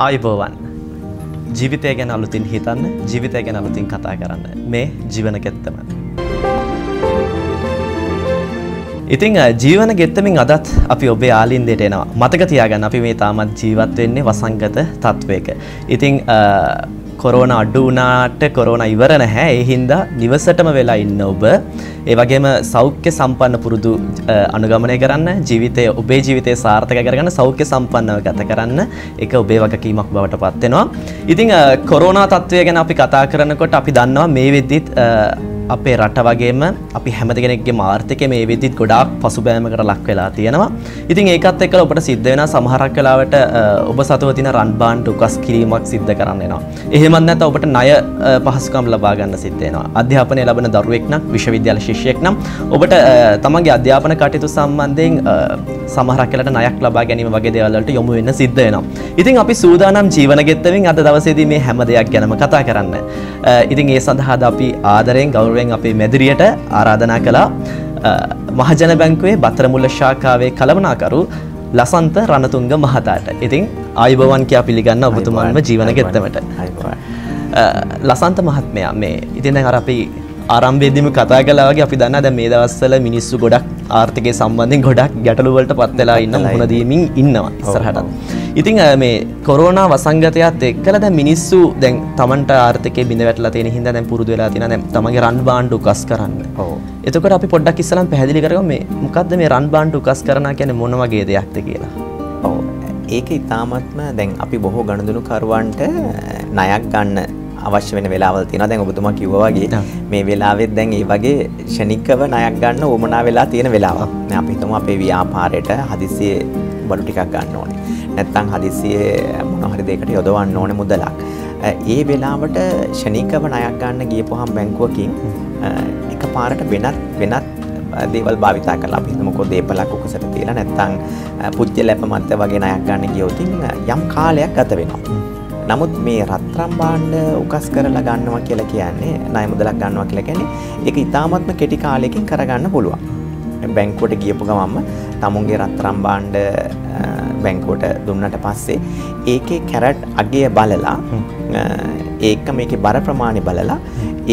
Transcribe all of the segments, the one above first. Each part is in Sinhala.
ආයුබෝවන් ජීවිතය ගැන අලුතින් හිතන්න ජීවිතය ගැන අලුතින් කතා කරන්න මේ ජීවන ගෙත්තම. ඉතින් ජීවන ගෙත්තමින් අදත් අපි ඔබේ ආලින්දයට එනවා. මතක තියාගන්න අපි මේ තාමත් ජීවත් වෙන්නේ වසංගත තත්වයක. ඉතින් කොරෝනා අඩු වුණාට කොරෝනා ඉවර නැහැ. ඒ හින්දා නිවසටම වෙලා ඉන්න ඔබ ඒ වගේම සෞඛ්‍ය සම්පන්න පුරුදු අනුගමනය කරන්න ජීවිතයේ ඔබේ ජීවිතය සාර්ථක කරගන්න සෞඛ්‍ය සම්පන්නව ගත කරන්න ඒක ඔබේ වගකීමක් බවට පත් වෙනවා. ඉතින් කොරෝනා තත්ත්වය ගැන අපි කතා කරනකොට අපි දන්නවා මේ වෙද්දිත් අපේ රට වගේම අපි හැම කෙනෙක්ගේම ආර්ථිකය මේ වෙද්දිත් ගොඩාක් පසුබෑමකට ලක් වෙලා තියෙනවා. ඉතින් ඒකත් එක්කලා ඔබට සිද්ධ වෙනවා සමහරක් වෙලාවට ඔබ සතුව තියෙන රන් බාණ්ඩ උකස් කිරීමක් සිද්ධ කරන්න වෙනවා. එහෙමත් නැත්නම් ඔබට ණය පහසුකම් ලබා ගන්න සිද්ධ වෙනවා. අධ්‍යාපනය ලබන දරුවෙක් නම් විශ්වවිද්‍යාල ශිෂ්‍යයෙක් නම් ඔබට තමන්ගේ අධ්‍යාපන කටයුතු සම්බන්ධයෙන් සමහරක් වෙලාවට ණයක් ලබා ගැනීම වගේ දේවල් වලට යොමු වෙන්න සිද්ධ වෙනවා. ඉතින් අපි සූදානම් ජීවන ගෙත්තමින් අද දවසේදී මේ හැම දෙයක් ගැනම කතා කරන්න. ඉතින් ඒ සඳහා අපි ආදරයෙන් ගෞරවයෙන් අපේ මැදිරියට ආරාධනා කළා මහජන බැංකුවේ බතරමුල්ල ශාඛාවේ කළමනාකරු ලසන්ත රණතුංග මහතාට. ඉතින් ආයුබෝවන් කියා පිළිගන්න ඔබතුමාන්ව ජීවන ගෙත්තමට. ලසන්ත මහත්මයා මේ ඉතින් දැන් අර අපි ආරම්භයේදීම කතා කළා වගේ අපි දන්නා දැන් මේ දවස්වල මිනිස්සු ගොඩක් ආර්ථිකය සම්බන්ධයෙන් ගොඩක් ගැටලු වලට පත් වෙලා ඉන්න මුහුණ දීමින් ඉන්නවා ඉස්සරහට. ඉතින් මේ කොරෝනා වසංගතයත් එක්කලා දැන් මිනිස්සු දැන් Tamanට ආර්ථිකයේ බිඳ වැටලා තියෙන හින්දා දැන් පුරුදු වෙලා තියෙනවා දැන් තමන්ගේ රන් බාණ්ඩ උකස් කරන්න. ඔව්. එතකොට අපි පොඩ්ඩක් ඉස්සලම් පැහැදිලි කරගමු මේ මොකද්ද මේ රන් බාණ්ඩ උකස් කරනවා කියන්නේ මොන වගේ දෙයක්ද කියලා. ඔව්. ඒක ඉතාමත්ම දැන් අපි බොහෝ ගනුදෙනු කරුවන්ට ණයක් ගන්න අවශ්‍ය වෙන වෙලාවල් තියෙනවා. දැන් ඔබතුමා කිව්වා වගේ මේ වෙලාවෙත් දැන් ඒ වගේ ෂණිකව ණයක් ගන්න උවමනා වෙලා තියෙන වෙලාවක්. දැන් අපි හිතමු අපේ ව්‍යාපාරයට හදිසියේ බඩු ටිකක් ගන්න ඕනේ. නැත්නම් හදිසියේ මොන හරි දෙයකට යොදවන්න ඕනේ මුදලක්. ඒ වෙලාවට ෂණිකව ණයක් ගන්න ගියපුවාම බැංකුවකින් එකපාරට වෙනත් දේවල් භාවිතා කරලා අපි හිතමුකෝ දීපලක් උකසට තියලා නැත්නම් පුජ්‍යලැප මත වගේ ණයක් ගන්න ගියොත් යම් කාලයක් ගත වෙනවා. නමුත් මේ රත්රන් භාණ්ඩ උකස් කරලා ගන්නවා කියලා කියන්නේ ණය මුදලක් ගන්නවා කියලා කියන්නේ ඒක ඉතාමත්ම කෙටි කාලයකින් කරගන්න පුළුවන්. බැංකුවට ගියපු ගමන්ම තමුන්ගේ රත්රන් භාණ්ඩ බැංකුවට දුන්නට පස්සේ ඒකේ කැරට් අගය බලලා ඒක මේකේ බර ප්‍රමාණය බලලා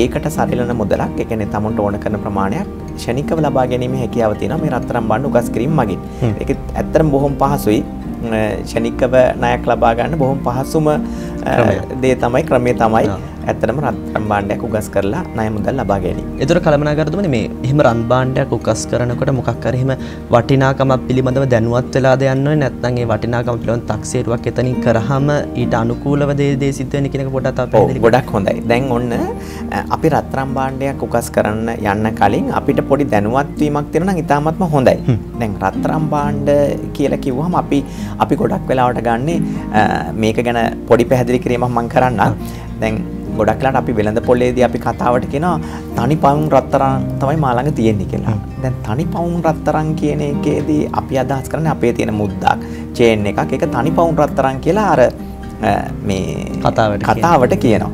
ඒකට සරිලන මුදලක් ඒ කියන්නේ තමුන්ට ඕන කරන ප්‍රමාණයක් ෂණිකව ලබා ගැනීමේ හැකියාව තියෙනවා මේ රත්රන් භාණ්ඩ උකස් කිරීම මගින්. ඒක ඇත්තටම බොහොම පහසුයි. ෂණිකව ණයක් ලබා ගන්න බොහොම පහසුම දේ තමයි ක්‍රමය තමයි ඇත්තටම රන් භාණ්ඩයක් උකස් කරලා ණය මුදල් ලබා ගැනීම. ඒතර කළමනාකරතුමනි මේ එහෙම රන් භාණ්ඩයක් උකස් කරනකොට මොකක් හරි එහෙම වටිනාකමක් පිළිබඳව දැනුවත් වෙලාද යන්න ඕනේ නැත්නම් ඒ වටිනාකම පිළිබඳව තක්සේරුවක් එතනින් කරාම ඊට අනුකූලව දේ සිද්ධ වෙන කෙනෙක් පොඩ්ඩක් අපි පැහැදිලි කරමු. ගොඩක් හොඳයි. දැන් ඔන්න අපි රත්රන් භාණ්ඩයක් උකස් කරන්න යන්න කලින් අපිට පොඩි දැනුවත් වීමක් තියෙනවා නම් ඉතාමත්ම හොඳයි. දැන් රත්රන් භාණ්ඩ කියලා කිව්වහම අපි ගොඩක් වෙලාවට ගන්නේ මේක ගැන පොඩි පැහැදිලි කිරීමක් මම කරන්න. දැන් ගොඩක් වෙලාවට අපි වෙළඳ පොලේදී අපි කතාවට කියනවා තනි පවුන් රත්තරන් තමයි මා ළඟ තියෙන්නේ කියලා. දැන් තනි පවුන් රත්තරන් කියන එකේදී අපි අදහස් කරන්නේ අපේ තියෙන මුද්දක් චේන් එකක් ඒක තනි පවුන් රත්තරන් කියලා අර මේ කතාවට කියනවා.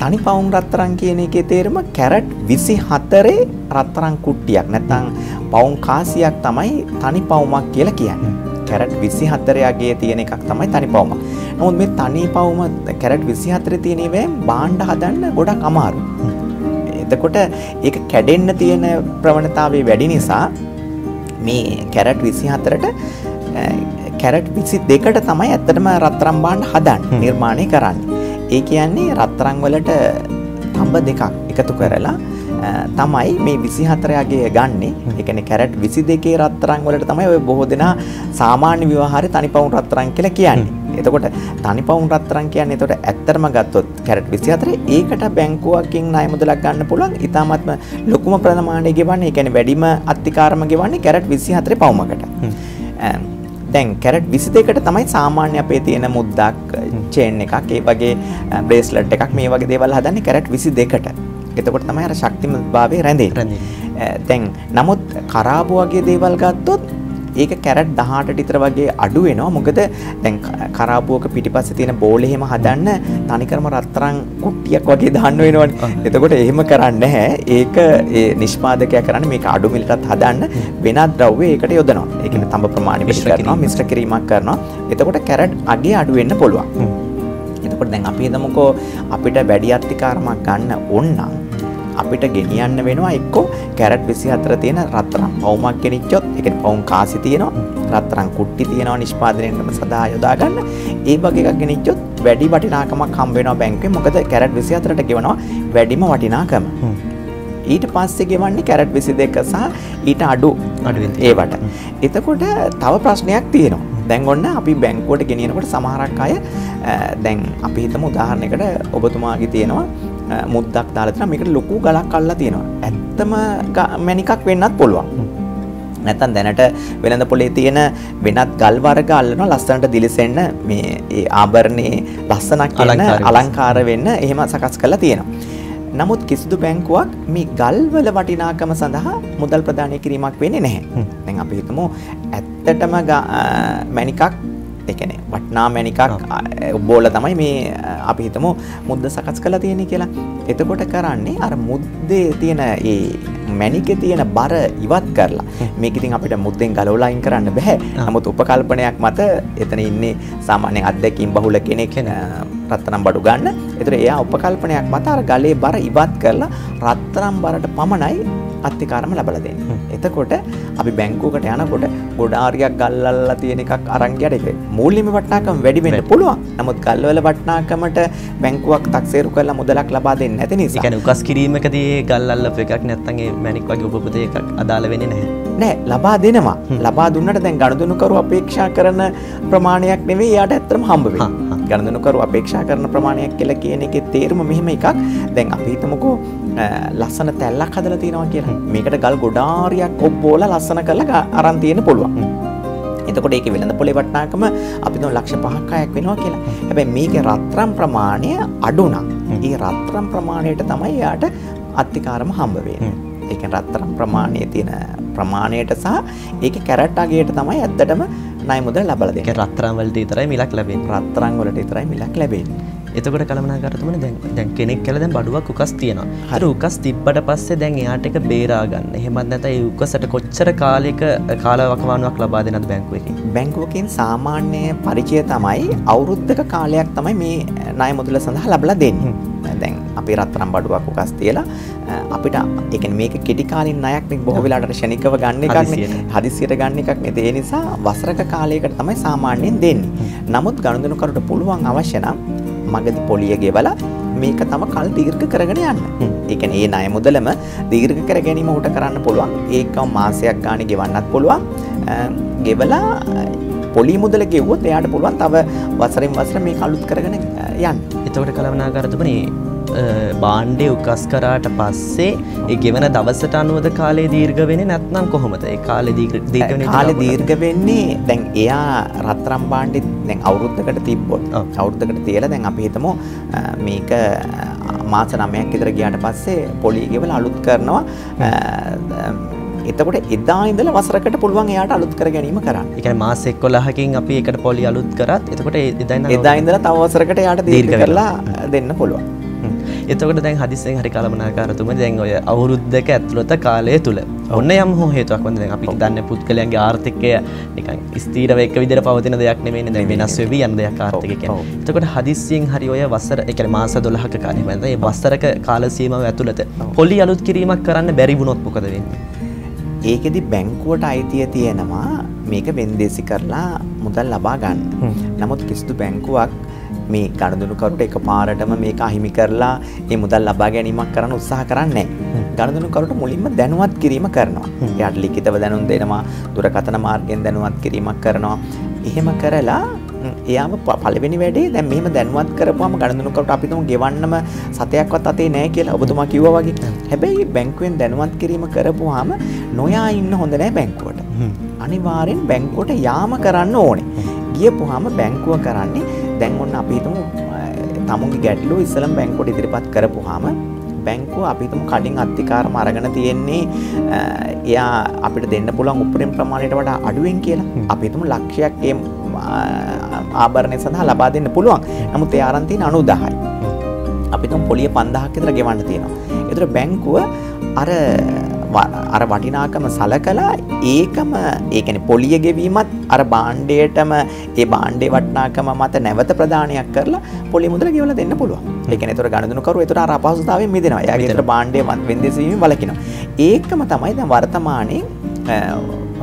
තනි පවුන් රත්තරන් කියන එකේ තේරුම කැරට් 24 රත්තරන් කුට්ටියක් නැත්නම් පවුන් කාසියක් තමයි තනි පවුමක් කියලා කියන්නේ. කැරට් 24 යගේ තියෙන එකක් තමයි තනි පවුම. නමුත් මේ තනි පවුම කැරට් 24 තියෙන ඒවායින් භාණ්ඩ හදන්න ගොඩක් අමාරුයි. එතකොට ඒක කැඩෙන්න තියෙන ප්‍රවණතාවය වැඩි නිසා මේ කැරට් 24ට කැරට් 22ට තමයි ඇත්තටම රත්තරන් භාණ්ඩ හදන්නේ නිර්මාණය කරන්නේ. ඒ කියන්නේ රත්තරන් වලට තඹ දෙකක් එකතු කරලා තමයි මේ 24 යගේ ගන්නෙ. ඒ කියන්නේ කැරට් 22 රත්තරන් වලට තමයි ඔය බොහෝ දෙනා සාමාන්‍ය ව්‍යවහාරයේ තනි පවුන් රත්තරන් කියලා කියන්නේ. එතකොට තනි පවුන් රත්තරන් කියන්නේ එතකොට ඇත්තටම ගත්තොත් කැරට් 24 ඒකට බැංකුවකින් ණය මුදලක් ගන්න පුළුවන්. ඊටාත්ම ලොකුම ප්‍රමාණය ගෙවන්නේ ඒ කියන්නේ වැඩිම අත්තිකාරම ගෙවන්නේ කැරට් 24 පවුමකට. දැන් කැරට් 22කට තමයි සාමාන්‍ය අපේ තියෙන මුද්දක් චේන් එකක් ඒ වගේ බ්‍රේස්ලට් එකක් මේ වගේ දේවල් හදන්නේ කැරට් 22කට. එතකොට තමයි අර ශක්තිමත් භාවය රැඳෙන්නේ. දැන් නමුත් කරාබු වගේ දේවල් ගත්තොත් ඒක කැරට් 18ට විතර වගේ අඩු වෙනවා. මොකද දැන් කරාබුවක පිටිපස්සේ තියෙන බෝලේ එහෙම හදන්න තනිකරම රත්තරන් කුට්ටියක් වගේ දාන්න වෙනවනේ. එතකොට එහෙම කරන්නේ නැහැ. ඒක ඒ නිෂ්පාදකයා කරන්නේ මේක අඩු මිලටත් හදන්න වෙනත් ද්‍රව්‍ය ඒකට යොදනවා. ඒ කියන්නේ තඹ ප්‍රමාණය මිශ්‍ර කරනවා, මිශ්‍ර කිරීමක් කරනවා. එතකොට කැරට් අගේ අඩු වෙන්න පුළුවන්. එතකොට දැන් අපි හිතමුකෝ අපිට වැඩි අත්තිකාරමක් ගන්න ඕන නම් අපිට ගෙනියන්න වෙනවා එක්කෝ කැරට් 24 තියෙන රත්තරන් පවුමක් ගෙනිච්චොත් ඒ කියන්නේ පවුම් කාසි තියෙනවා රත්තරන් කුට්ටි තියෙනවා නිෂ්පාදනයෙන්ම සදා යොදා ගන්න ඒ වගේ එකක් ගෙනිච්චොත් වැඩි වටිනාකමක් හම්බ වෙනවා බැංකුවේ මොකද කැරට් 24ට ගෙවනවා වැඩිම වටිනාකම ඊට පස්සේ ගෙවන්නේ කැරට් 22 සහ ඊට අඩුවෙන් ඒවට එතකොට තව ප්‍රශ්නයක් තියෙනවා දැන් ඔන්න අපි බැංකුවට ගෙනියනකොට සමහරක් අය දැන් අපි හිතමු උදාහරණයකට ඔබතුමාගේ තියෙනවා මුද්දක් දාලා තියෙනවා මේකට ලොකු ගලක් අල්ලලා තියෙනවා. ඇත්තම මැණිකක් වෙන්නත් පුළුවන්. නැත්තම් දැනට වෙළඳ පොලේ තියෙන වෙනත් ගල් වර්ග අල්ලනවා ලස්සනට දිලිසෙන්න මේ ඒ ආභරණේ ලස්සනක් වෙන අලංකාර වෙන්න එහෙම සකස් කරලා තියෙනවා. නමුත් කිසිදු බැංකුවක් මේ ගල් වල වටිනාකම සඳහා මුදල් ප්‍රදානය කිරීමක් වෙන්නේ නැහැ. දැන් අපි හිතමු ඇත්තටම මැණිකක් ඒ කියන්නේ වටනා මැණිකක් බෝල තමයි මේ අපි හිතමු මුද්ද සකස් කරලා තියෙන්නේ කියලා. එතකොට කරන්නේ අර මුද්දේ තියෙන ඒ මැණිකේ තියෙන බර ඉවත් කරලා මේක ඉතින් අපිට මුද්දෙන් ගලවලා අයින් කරන්න බෑ. නමුත් උපකල්පනයක් මත එතන ඉන්නේ සාමාන්‍ය අත්දැකීම් බහුල කෙනෙක් රත්තරන් බඩු ගන්න. ඒතර එයා උපකල්පනයක් මත අර ගලේ බර ඉවත් කරලා රත්තරන් බරට පමණයි අත්තිකාරම ලැබලා දෙන්නේ. එතකොට අපි බැංකුවකට යනකොට ගොඩාරියක් ගල් අල්ලලා තියෙන එකක් අරන් ගියට ඒක මූල්‍යමය වටිනාකම වැඩි වෙන්න පුළුවන්. නමුත් ගල් වල වටිනාකමට බැංකුවක් taxeeru කරලා මුදලක් ලබා දෙන්නේ නැති නිසා. ඒ කියන්නේ උකස් කිරීමකදී ගල් අල්ලපු එකක් නැත්නම් ඒ මැණික් වගේ උපපොතේ එකක් අදාළ වෙන්නේ නැහැ. නෑ ලබා දෙනවා. ලබා දුන්නට දැන් ගනුදෙනුකරු අපේක්ෂා කරන ප්‍රමාණයක් නෙවෙයි එයාට ඇත්තටම හම්බ වෙන්නේ. ගනුදෙනුකරු අපේක්ෂා කරන ප්‍රමාණයක් කියලා කියන එකේ තේරුම මෙහෙම එකක්. දැන් අපි හිතමුකෝ ලස්සන තැල්ලක් හදලා තියෙනවා කියලා. මේකට ගල් ගොඩාරියක් ඔබ්බෝලා ලස්සන කරලා අරන් තියෙන්න පුළුවන්. එතකොට ඒකේ වෙළඳ පොලේ වටිනාකම අපි තුන් ලක්ෂ 5ක් 6ක් වෙනවා කියලා. හැබැයි මේකේ රත්තරන් ප්‍රමාණය අඩු නම් ඒ රත්තරන් ප්‍රමාණයට තමයි යාට අත්තිකාරම හම්බ වෙන්නේ. ඒ කියන්නේ රත්තරන් ප්‍රමාණයේ තියෙන ප්‍රමාණයට සහ ඒකේ කැරට් අගයට තමයි ඇත්තටම ණය මුදල් ලබා දෙන්නේ. ඒක රත්තරන් වලට විතරයි මිලක් ලැබෙන්නේ. රත්තරන් වලට විතරයි මිලක් ලැබෙන්නේ. එතකොට කළමනාකරතුමනි දැන් කෙනෙක් කියලා දැන් බඩුවක් උකස් තියනවා. ඒතර උකස් තිබ්බට පස්සේ දැන් එයාට ඒක බේරා ගන්න. එහෙමත් නැත්නම් ඒ උකසට කොච්චර කාලයක කාලවකවානුවක් ලබා දෙනවද බැංකුවකින්? බැංකුවකින් සාමාන්‍ය පරිචය තමයි අවුරුද්දක කාලයක් තමයි මේ ණය මුදල සඳහා ලබලා දෙන්නේ. දැන් අපි රත්තරන් බඩුවක් උකස් තියලා අපිට ඒ කියන්නේ මේක කෙටි කාලින ණයක් නේ බොහෝ වෙලාවට ක්ෂණිකව ගන්න එකක් නේ. හදිස්සියට ගන්න එකක් නේ. ඒ නිසා වසරක කාලයකට තමයි සාමාන්‍යයෙන් දෙන්නේ. නමුත් ගනුදෙනුකරුට පුළුවන් අවශ්‍ය නම් මගදී පොලිය ගෙවලා මේක තම කල් දීර්ඝ කරගෙන යන්න. ඒ කියන්නේ ඒ ණය මුදලම දීර්ඝ කර ගැනීම උට කරන්න පුළුවන්. ඒකම මාසයක් ගානේ ගෙවන්නත් පුළුවන්. ගෙවලා පොලි මුදල ගෙවුවොත් එයාට පුළුවන් තව වසරෙන් වසර මේක අලුත් කරගෙන යන්න. එතකොට කළමනාකරතුමනි බාණ්ඩේ උකස් කරාට පස්සේ ඒ ගෙවන දවසට අනුවද කාලේ දීර්ඝ වෙන්නේ නැත්නම් කොහොමද? ඒ කාලේ දීර්ඝ වෙන්නේ දැන් එයා රත්තරන් බාණ්ඩේ දැන් අවුරුද්දකට තිබ්බොත් අවුරුද්දකට තියලා දැන් අපි හිතමු මේක මාස 9ක් විතර ගියාට පස්සේ පොලිය ගෙවලා අලුත් කරනවා. එතකොට එදා ඉඳලා වසරකට පුළුවන් එයාට අලුත් කර ගැනීම කරන්න. ඒ කියන්නේ මාස 11කින් අපි ඒකට පොලිය අලුත් කරත් එතකොට එදා ඉඳලා තව වසරකට එයාට දීර්ඝ කරලා දෙන්න පුළුවන්. එතකොට දැන් හදිස්සියෙන් හරි කළමනාකාරතුමනි දැන් ඔය අවුරුද්දක ඇතුළත කාලය තුල ඔන්න යම් හෝ හේතුවක් වන්ද දැන් අපි දන්නේ පුද්ගලයන්ගේ ආර්ථිකය නිකන් ස්ථීරව එක විදිහට පවතින දෙයක් නෙමෙයිනේ දැන් වෙනස් වෙවි යන දෙයක් ආර්ථිකය කියන්නේ. එතකොට හදිස්සියෙන් හරි ඔය වසර ඒ කියන්නේ මාස 12ක කාලෙ මම ඒ වසරක කාල සීමාව ඇතුළත පොලි අලුත් කිරීමක් කරන්න බැරි වුණොත් මොකද වෙන්නේ? ඒකෙදි බැංකුවට අයිතිය තියෙනවා මේක වෙන්දේසි කරලා මුදල් ලබා ගන්න. නමුත් කිසිදු බැංකුවක් මේ ගනුදෙනුකරුට එකපාරටම මේක අහිමි කරලා මේ මුදල් ලබා ගැනීමක් කරන්න උත්සාහ කරන්නේ නැහැ. ගනුදෙනුකරුට මුලින්ම දැනුවත් කිරීම කරනවා. එයාට ලිඛිතව දැනුම් දෙනවා, දුරකථන මාර්ගයෙන් දැනුවත් කිරීමක් කරනවා. එහෙම කරලා එයාම පළවෙනි වැඩේ දැන් මෙහෙම දැනුවත් කරපුවාම ගනුදෙනුකරුට අපි තුමු ගෙවන්නම සතයක්වත් අතේ නැහැ කියලා ඔබතුමා කිව්වා වගේ. හැබැයි බැංකුවෙන් දැනුවත් කිරීම කරපුවාම නොයා ඉන්න හොඳ නැහැ බැංකුවට. අනිවාර්යෙන් බැංකුවට යාම කරන්න ඕනේ. ගියපුවාම බැංකුව කරන්නේ දැන් ඔන්න අපි හිතමු තමුන්ගේ ගැටලුව ඉස්සලම බැංකුවට ඉදිරිපත් කරපුවාම බැංකුව අපි හිතමු කඩින් අත්තිකාරම අරගෙන තියෙන්නේ එයා අපිට දෙන්න පුළුවන් උපරිම ප්‍රමාණයට වඩා අඩුවෙන් කියලා. අපි හිතමු ලක්ෂයක් ඒ ආභරණය සඳහා ලබා දෙන්න පුළුවන්. නමුත් ඒ ආරන් තියෙන 90,000යි. අපි තුන් පොලිය 5000ක් විතර ගෙවන්න තියෙනවා. ඒතර බැංකුව අර අර වටිනාකම සලකලා ඒකම ඒ කියන්නේ පොලිය ගෙවීමත් අර භාණ්ඩයටම ඒ භාණ්ඩේ වටිනාකම මත නැවත ප්‍රදානයක් කරලා පොලිය මුදල ගෙවලා දෙන්න පුළුවන්. ඒ කියන්නේ ඒතර ගණදුණු කරුව ඒතර අර අපහසුතාවයෙන් මිදෙනවා. එයාගේ ඒතර භාණ්ඩේ වෙන්දේසි වීම වලකිනවා. ඒකම තමයි දැන් වර්තමානයේ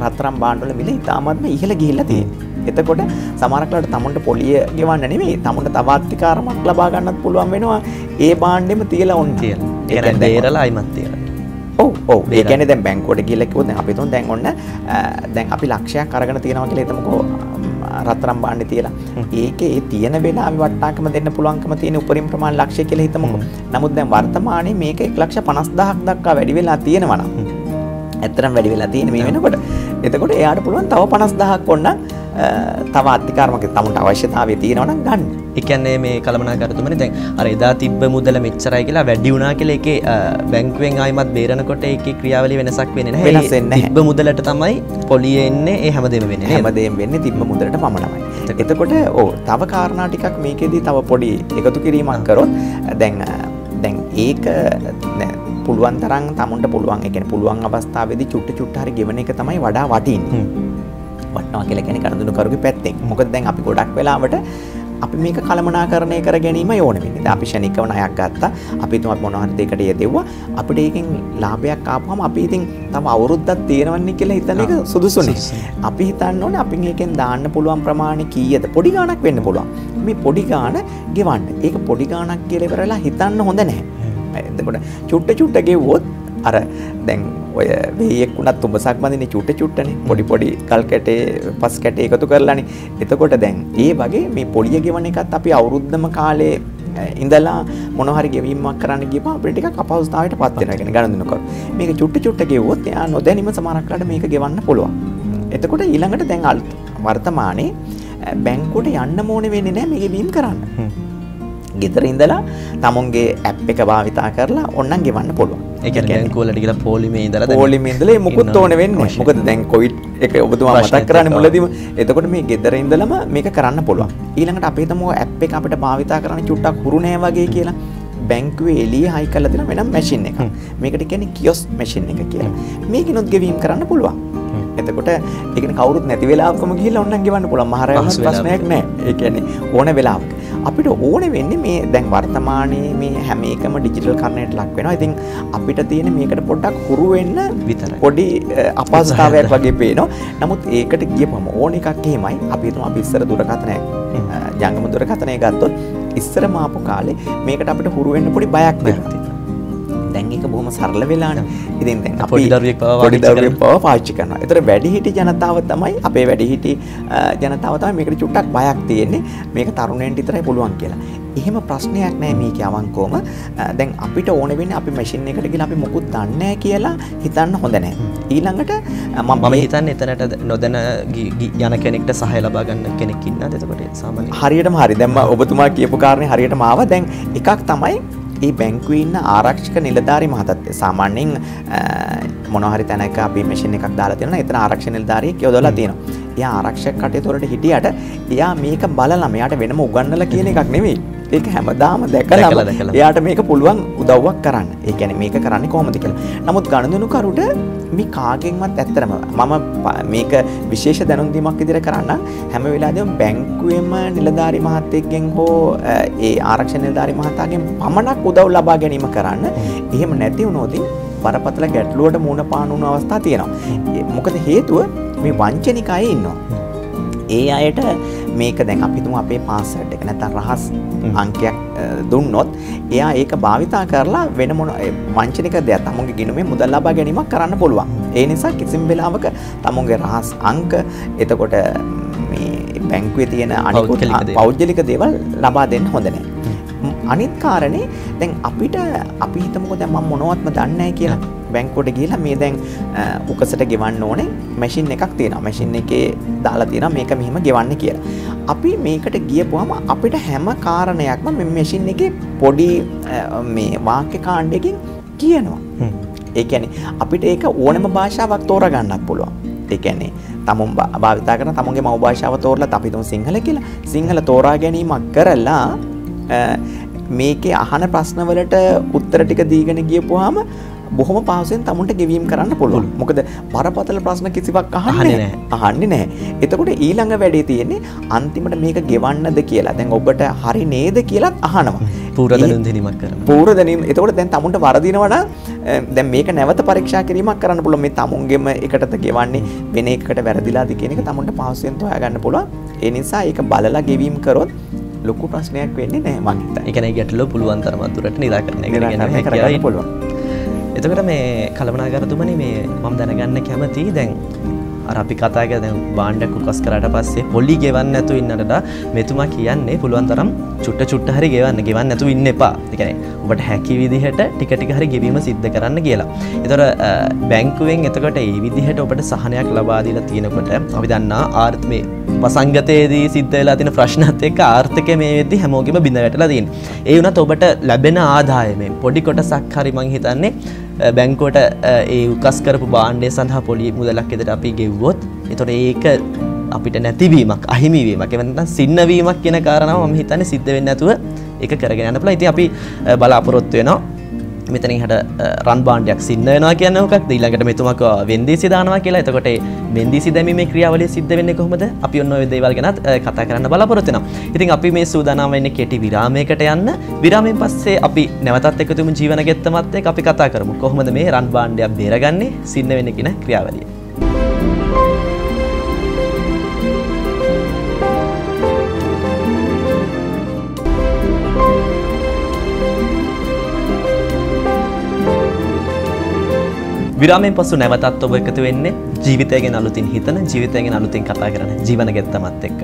රත්තරන් භාණ්ඩවල මිල ඉතාමත්ම ඉහළ ගිහිල්ලා තියෙන්නේ. එතකොට සමහරක්ලාට තමුන්ට පොලිය ගෙවන්න නෙමෙයි තමුන්ට තව අත්තිකාරමක් ලබා ගන්නත් පුළුවන් වෙනවා ඒ භාණ්ඩෙම තියලා ඔන්න තියලා. ඒ කියන්නේ බේරලා අයිමත් තියලා. ඔව් ඒ කියන්නේ දැන් බැංකුවට ගිහලා කිව්වොත් දැන් අපි තුන් දැන් ඔන්න දැන් අපි ලක්ෂයක් අරගෙන තියනවා කියලා හිතමුකෝ රත්තරන් භාණ්ඩේ තියලා. ඒකේ ඒ තියෙන වෙලාවේ වටනාකම දෙන්න පුළුවන්කම තියෙන උපරිම ප්‍රමාණ ලක්ෂය කියලා හිතමුකෝ. නමුත් දැන් වර්තමානයේ මේක 1,50,000ක් දක්වා වැඩි වෙලා තියෙනවා නම් ඇත්තටම වැඩි වෙලා තියෙන මේ වෙනකොට. එතකොට එයාට පුළුවන් තව 50,000ක් ඔන්න තව අධිකාරමක තමුන්ට අවශ්‍යතාවය තියෙනවා නම් ගන්න. ඒ කියන්නේ මේ කළමනාකරතුමනේ දැන් අර එදා තිබ්බ මුදල මෙච්චරයි කියලා වැඩි වුණා කියලා ඒකේ බැංකුවෙන් ආයිමත් බේරනකොට ඒකේ ක්‍රියාවලිය වෙනසක් වෙන්නේ නැහැ. වෙනස් වෙන්නේ නැහැ. තිබ්බ මුදලට තමයි පොලියේ එන්නේ ඒ හැමදේම වෙන්නේ නේද? හැමදේම වෙන්නේ තිබ්බ මුදලට පමණයි. එතකොට තව කාරණා ටිකක් මේකෙදී තව පොඩි එකතු කිරීමක් කරොත් දැන් ඒක පුළුවන් තරම් තමුන්ට පුළුවන් ඒ කියන්නේ පුළුවන් අවස්ථාවේදී චුට්ට හරි ගෙවන එක තමයි වඩා වටින්නේ. වටනවා කියලා කියන්නේ කනදුණු කරුගේ පැත්තෙන්. මොකද දැන් අපි ගොඩක් වෙලාවට අපි මේක කළමනාකරණය කර ගැනීම ඕන වෙන්නේ. දැන් අපි ශනිකව ණයක් ගත්තා. අපි තුමත් මොනවා හරි දෙයකට යෙදෙව්වා. අපිට ඒකෙන් ලාභයක් ආපුවම අපි ඉතින් තව අවුරුද්දක් තියෙනවන්නේ කියලා හිතන එක සුදුසුනේ. අපි හිතන්න ඕනේ අපින් ඒකෙන් දාන්න පුළුවන් ප්‍රමාණය කීයද? පොඩි ගාණක් වෙන්න පුළුවන්. මේ පොඩි ගාණ ගෙවන්න. ඒක පොඩි ගාණක් කියලා ඉවරලා හිතන්න හොඳ නැහැ. එතකොට චුට්ට ගෙවුවොත් අර දැන් ඔය වේයෙක් උනත් තුඹසක් බඳින්නේ චුට්ටනේ පොඩි කල් කැටේ පස් කැටේ එකතු කරලානේ. එතකොට දැන් ඒ වගේ මේ පොලිය ගෙවන එකත් අපි අවුරුද්දම කාලේ ඉඳලා මොන හරි ගෙවීමක් කරන්න ගියපම අපිට ටිකක් අපහසුතාවයට පත් වෙනවා කියන්නේ ගණන් දෙනකොට. මේක චුට්ට ගෙවුවොත් එයා නොදැනීම සමහරක්ලාට මේක ගෙවන්න පුළුවන්. එතකොට ඊළඟට දැන් වර්තමානයේ බැංකුවට යන්න ඕනේ වෙන්නේ නැහැ මේ ගෙවීම කරන්න. ගෙදර ඉඳලා තමුන්ගේ ඇප් එක භාවිතා කරලා ඕනනම් ගෙවන්න පුළුවන්. ඒ කියන්නේ බැංකුව වලට ගිහලා පොලිමේ ඉඳලා මොකුත් ඕනේ වෙන්නේ නැහැ. මොකද දැන් කොවිඩ් එක ඔබතුමා මතක් කරන්නේ මුලදීම. එතකොට මේ ගෙදර ඉඳලම මේක කරන්න පුළුවන්. ඊළඟට අපි හිතමු ඇප් එක අපිට භාවිතා කරන්න චුට්ටක් හුරු නෑ වගේ කියලා. බැංකුවේ එළියේ හයි කරලා දෙන වෙනම මැෂින් එකක්. මේකට කියන්නේ කියොස් මැෂින් එක කියලා. මේකිනුත් ගෙවීම කරන්න පුළුවන්. එතකොට ඒ කියන්නේ කවුරුත් නැති වෙලාවකම ගිහිල්ලා ඕනනම් ගෙවන්න පුළුවන්. මහරයන්වත් ප්‍රශ්නයක් නැහැ. ඒ කියන්නේ ඕන වෙලාවක. අපිට ඕන වෙන්නේ මේ දැන් වර්තමානයේ මේ හැම එකම ඩිජිටල් කරණයට ලක් වෙනවා. ඉතින් අපිට තියෙන මේකට පොඩ්ඩක් හුරු වෙන්න විතරයි. පොඩි අපහසුතාවයක් වගේ පේනවා. නමුත් ඒකට ගියපම ඕන එකක් එහෙමයි. අපි හිතමු අපි ඉස්සර දුරකථනය ජංගම දුරකථනය ගත්තොත් ඉස්සරම ආපු කාලේ මේකට අපිට හුරු වෙන්න පොඩි බයක් තිබුණා. දැන් ඒක බොහොම සරල වෙලානේ. ඉතින් දැන් අපි පොඩි දරුවෙක් පවා පාවිච්චි කරනවා. ඒතර වැඩිහිටි ජනතාව තමයි අපේ වැඩිහිටි ජනතාව තමයි මේකට චුට්ටක් බයක් තියෙන්නේ. මේක තරුණයන්ට විතරයි පුළුවන් කියලා. එහෙම ප්‍රශ්නයක් නැහැ මේකේ අවංකවම. දැන් අපිට ඕන වෙන්නේ අපි මැෂින් එකට ගිහලා අපි මොකුත් දන්නේ නැහැ කියලා හිතන්න හොඳ නැහැ. ඊළඟට මම හිතන්නේ එතනට නොදැන යන කෙනෙක්ට සහාය ලබා ගන්න කෙනෙක් ඉන්නද එතකොට සාමාන්‍යයෙන්. හරියටම හරි. දැන් ඔබතුමා කියපු කාරණේ හරියටම ආවා. දැන් එකක් තමයි ඒ බැංකුවේ ඉන්න ආරක්ෂක නිලධාරි මහත්තයා සාමාන්‍යයෙන් මොනවා හරි තැනක අපි මැෂින් එකක් දාලා තියෙනවා. එතන ආරක්ෂක නිලධාරියෙක් යොදලා තියෙනවා. එයා ආරක්ෂක කටයුතු වලට හිටියට එයා මේක බලලා මෙයාට වෙනම උගන්වලා කියන එකක් නෙවෙයි. ඒක හැමදාම දැකලා එයාට මේක පුළුවන් උදව්වක් කරන්න. ඒ කියන්නේ මේක කරන්නේ කොහොමද කියලා. නමුත් ගණන්දනු කරුට මේ කාගෙන්වත් ඇත්තටම මම මේක විශේෂ දැනුම් දීමක් විදිහට කරන්න හැම වෙලාවෙම බැංකුවේම නිලධාරි මහත්තයෙක්ගෙන් හෝ ඒ ආරක්ෂක නිලධාරි මහතාගෙන් පමණක් උදව් ලබා ගැනීම කරන්න. එහෙම නැති වුණොත් බරපතල ගැටලුවට මුහුණ පාන වුණු අවස්ථා තියෙනවා. මොකද හේතුව මේ වංචනික අය ඉන්නවා. ඒ අයට මේක දැන් අපි තුමු අපේ පාස්වර්ඩ් එක නැත්නම් රහස් අංකයක් දුන්නොත් එයා ඒක භාවිතා කරලා වෙන මොන වංචනික දෙයක් තමුන්ගේ ගිණුමේ මුදල් ලබා ගැනීමක් කරන්න පුළුවන්. ඒ නිසා කිසිම වෙලාවක තමුන්ගේ රහස් අංක එතකොට මේ බැංකුවේ තියෙන අනිකුත් පෞද්ගලික දේවල් ලබා දෙන්න හොඳ නැහැ. අනිත් කාරණේ දැන් අපි හිතමුකෝ දැන් මම මොනවත්ම දන්නේ නැහැ කියලා බැංකුවට ගිහලා මේ දැන් උකසට ගෙවන්න ඕනේ මැෂින් එකක් තියෙනවා. මැෂින් එකේ දාලා තියෙනවා මේක මෙහෙම ගෙවන්න කියලා. අපි මේකට ගියපුවම අපිට හැම කාරණයක්ම මේ මැෂින් එකේ පොඩි මේ වාක්‍ය කාණ්ඩයකින් කියනවා. ඒ කියන්නේ අපිට ඒක ඕනම භාෂාවක් තෝරා ගන්නත් පුළුවන්. ඒ කියන්නේ තමුන් භාවිතා කරන තමුන්ගේ මව් භාෂාව තෝරලා අපි තුන් සිංහල කියලා. සිංහල තෝරා ගැනීමක් කරලා මේකේ අහන ප්‍රශ්න වලට උත්තර ටික දීගෙන ගියපුවාම බොහොම පහසුවෙන් තමුන්ට ගෙවීම් කරන්න පුළුවන්. මොකද බරපතල ප්‍රශ්න කිසිවක් අහන්නේ නැහැ. එතකොට ඊළඟ වැඩේ තියෙන්නේ අන්තිමට මේක ගෙවන්නද කියලා. දැන් ඔබට හරි නේද කියලාත් අහනවා. පූර්වදැනුම් දීමක් කරනවා. පූර්වදැනුම්. එතකොට දැන් තමුන්ට වරදිනවා නම් දැන් මේක නැවත පරීක්ෂා කිරීමක් කරන්න පුළුවන්. මේ තමුන්ගෙම එකටද ගෙවන්නේ වෙන එකකට වැරදිලාද කියන එක තමුන්ට පහසුවෙන් හොයාගන්න පුළුවන්. ඒ නිසා ඒක බලලා ගෙවීම් කරොත් ලොකු ප්‍රශ්නයක් වෙන්නේ නැහැ මං හිතන්නේ. ඒ කියන්නේ ගැටලුව පුළුවන් තරම දුරට නිරාකරණය කරගන්න පුළුවන්. එතකොට මේ කළමනාකරතුමනි මේ මම දැනගන්න කැමතියි දැන් අර අපි කතා කරා දැන් භාණ්ඩයක් උකස් කරාට පස්සේ පොලි ගෙවන්න නැතුව ඉන්නට මෙතුමා කියන්නේ පුළුවන් තරම් චුට්ට හරි ගෙවන්න නැතුව ඉන්න එපා. ඒ කියන්නේ ඔබට හැකි විදිහට ටික හරි ගෙවීම සිද්ධ කරන්න කියලා. ඒතර බැංකුවෙන් එතකොට මේ විදිහට ඔබට සහනයක් ලබා දීලා තියෙනකොට අපි දන්නා මේ වසංගතයේදී සිද්ධ වෙලා තියෙන ප්‍රශ්නත් එක්ක ආර්ථිකය මේ වෙද්දි හැමෝගෙම බිඳ වැටලා තියෙනවා. ඒ වුණත් ඔබට ලැබෙන ආදායමෙන් පොඩි කොටසක් හරි මං හිතන්නේ බැංකුවට ඒ උකස් කරපු භාණ්ඩය සඳහා පොලි මුදලක් එකට අපි ගෙව්වොත් එතකොට ඒක අපිට නැතිවීමක් අහිමිවීමක් එහෙම නැත්නම් සින්නවීමක් කියන කාරණාව මම හිතන්නේ සිද්ධ වෙන්නේ නැතුව ඒක කරගෙන යන්න පුළුවන්. ඉතින් අපි බලාපොරොත්තු වෙනවා මෙතනින් හට රන් භාණ්ඩයක් සින්න වෙනවා කියන්නේ මොකක්ද? ඊළඟට මෙතුමක වෙන්දීසි දානවා කියලා. එතකොට වෙන්දීසි දැමීමේ ක්‍රියාවලිය සිද්ධ වෙන්නේ කොහොමද? අපි ඔන්න ඔය දේවල් ගැනත් කතා කරන්න බලාපොරොත්තු වෙනවා. ඉතින් අපි මේ සූදානම් වෙන්නේ කෙටි විරාමයකට යන්න. විරාමයෙන් පස්සේ අපි නැවතත් එකතු වෙමු ජීවන ගෙත්තමත් එක්ක අපි කතා කරමු. කොහොමද මේ රන් භාණ්ඩයක් බේරගන්නේ සින්න වෙන්නේ කියන ක්‍රියාවලිය. විරාමයෙන් පසු නැවතත් ඔබ එකතු වෙන්නේ ජීවිතය ගැන අලුතින් හිතන ජීවිතය ගැන අලුතින් කතා කරන ජීවන ගෙත්තමත් එක්ක.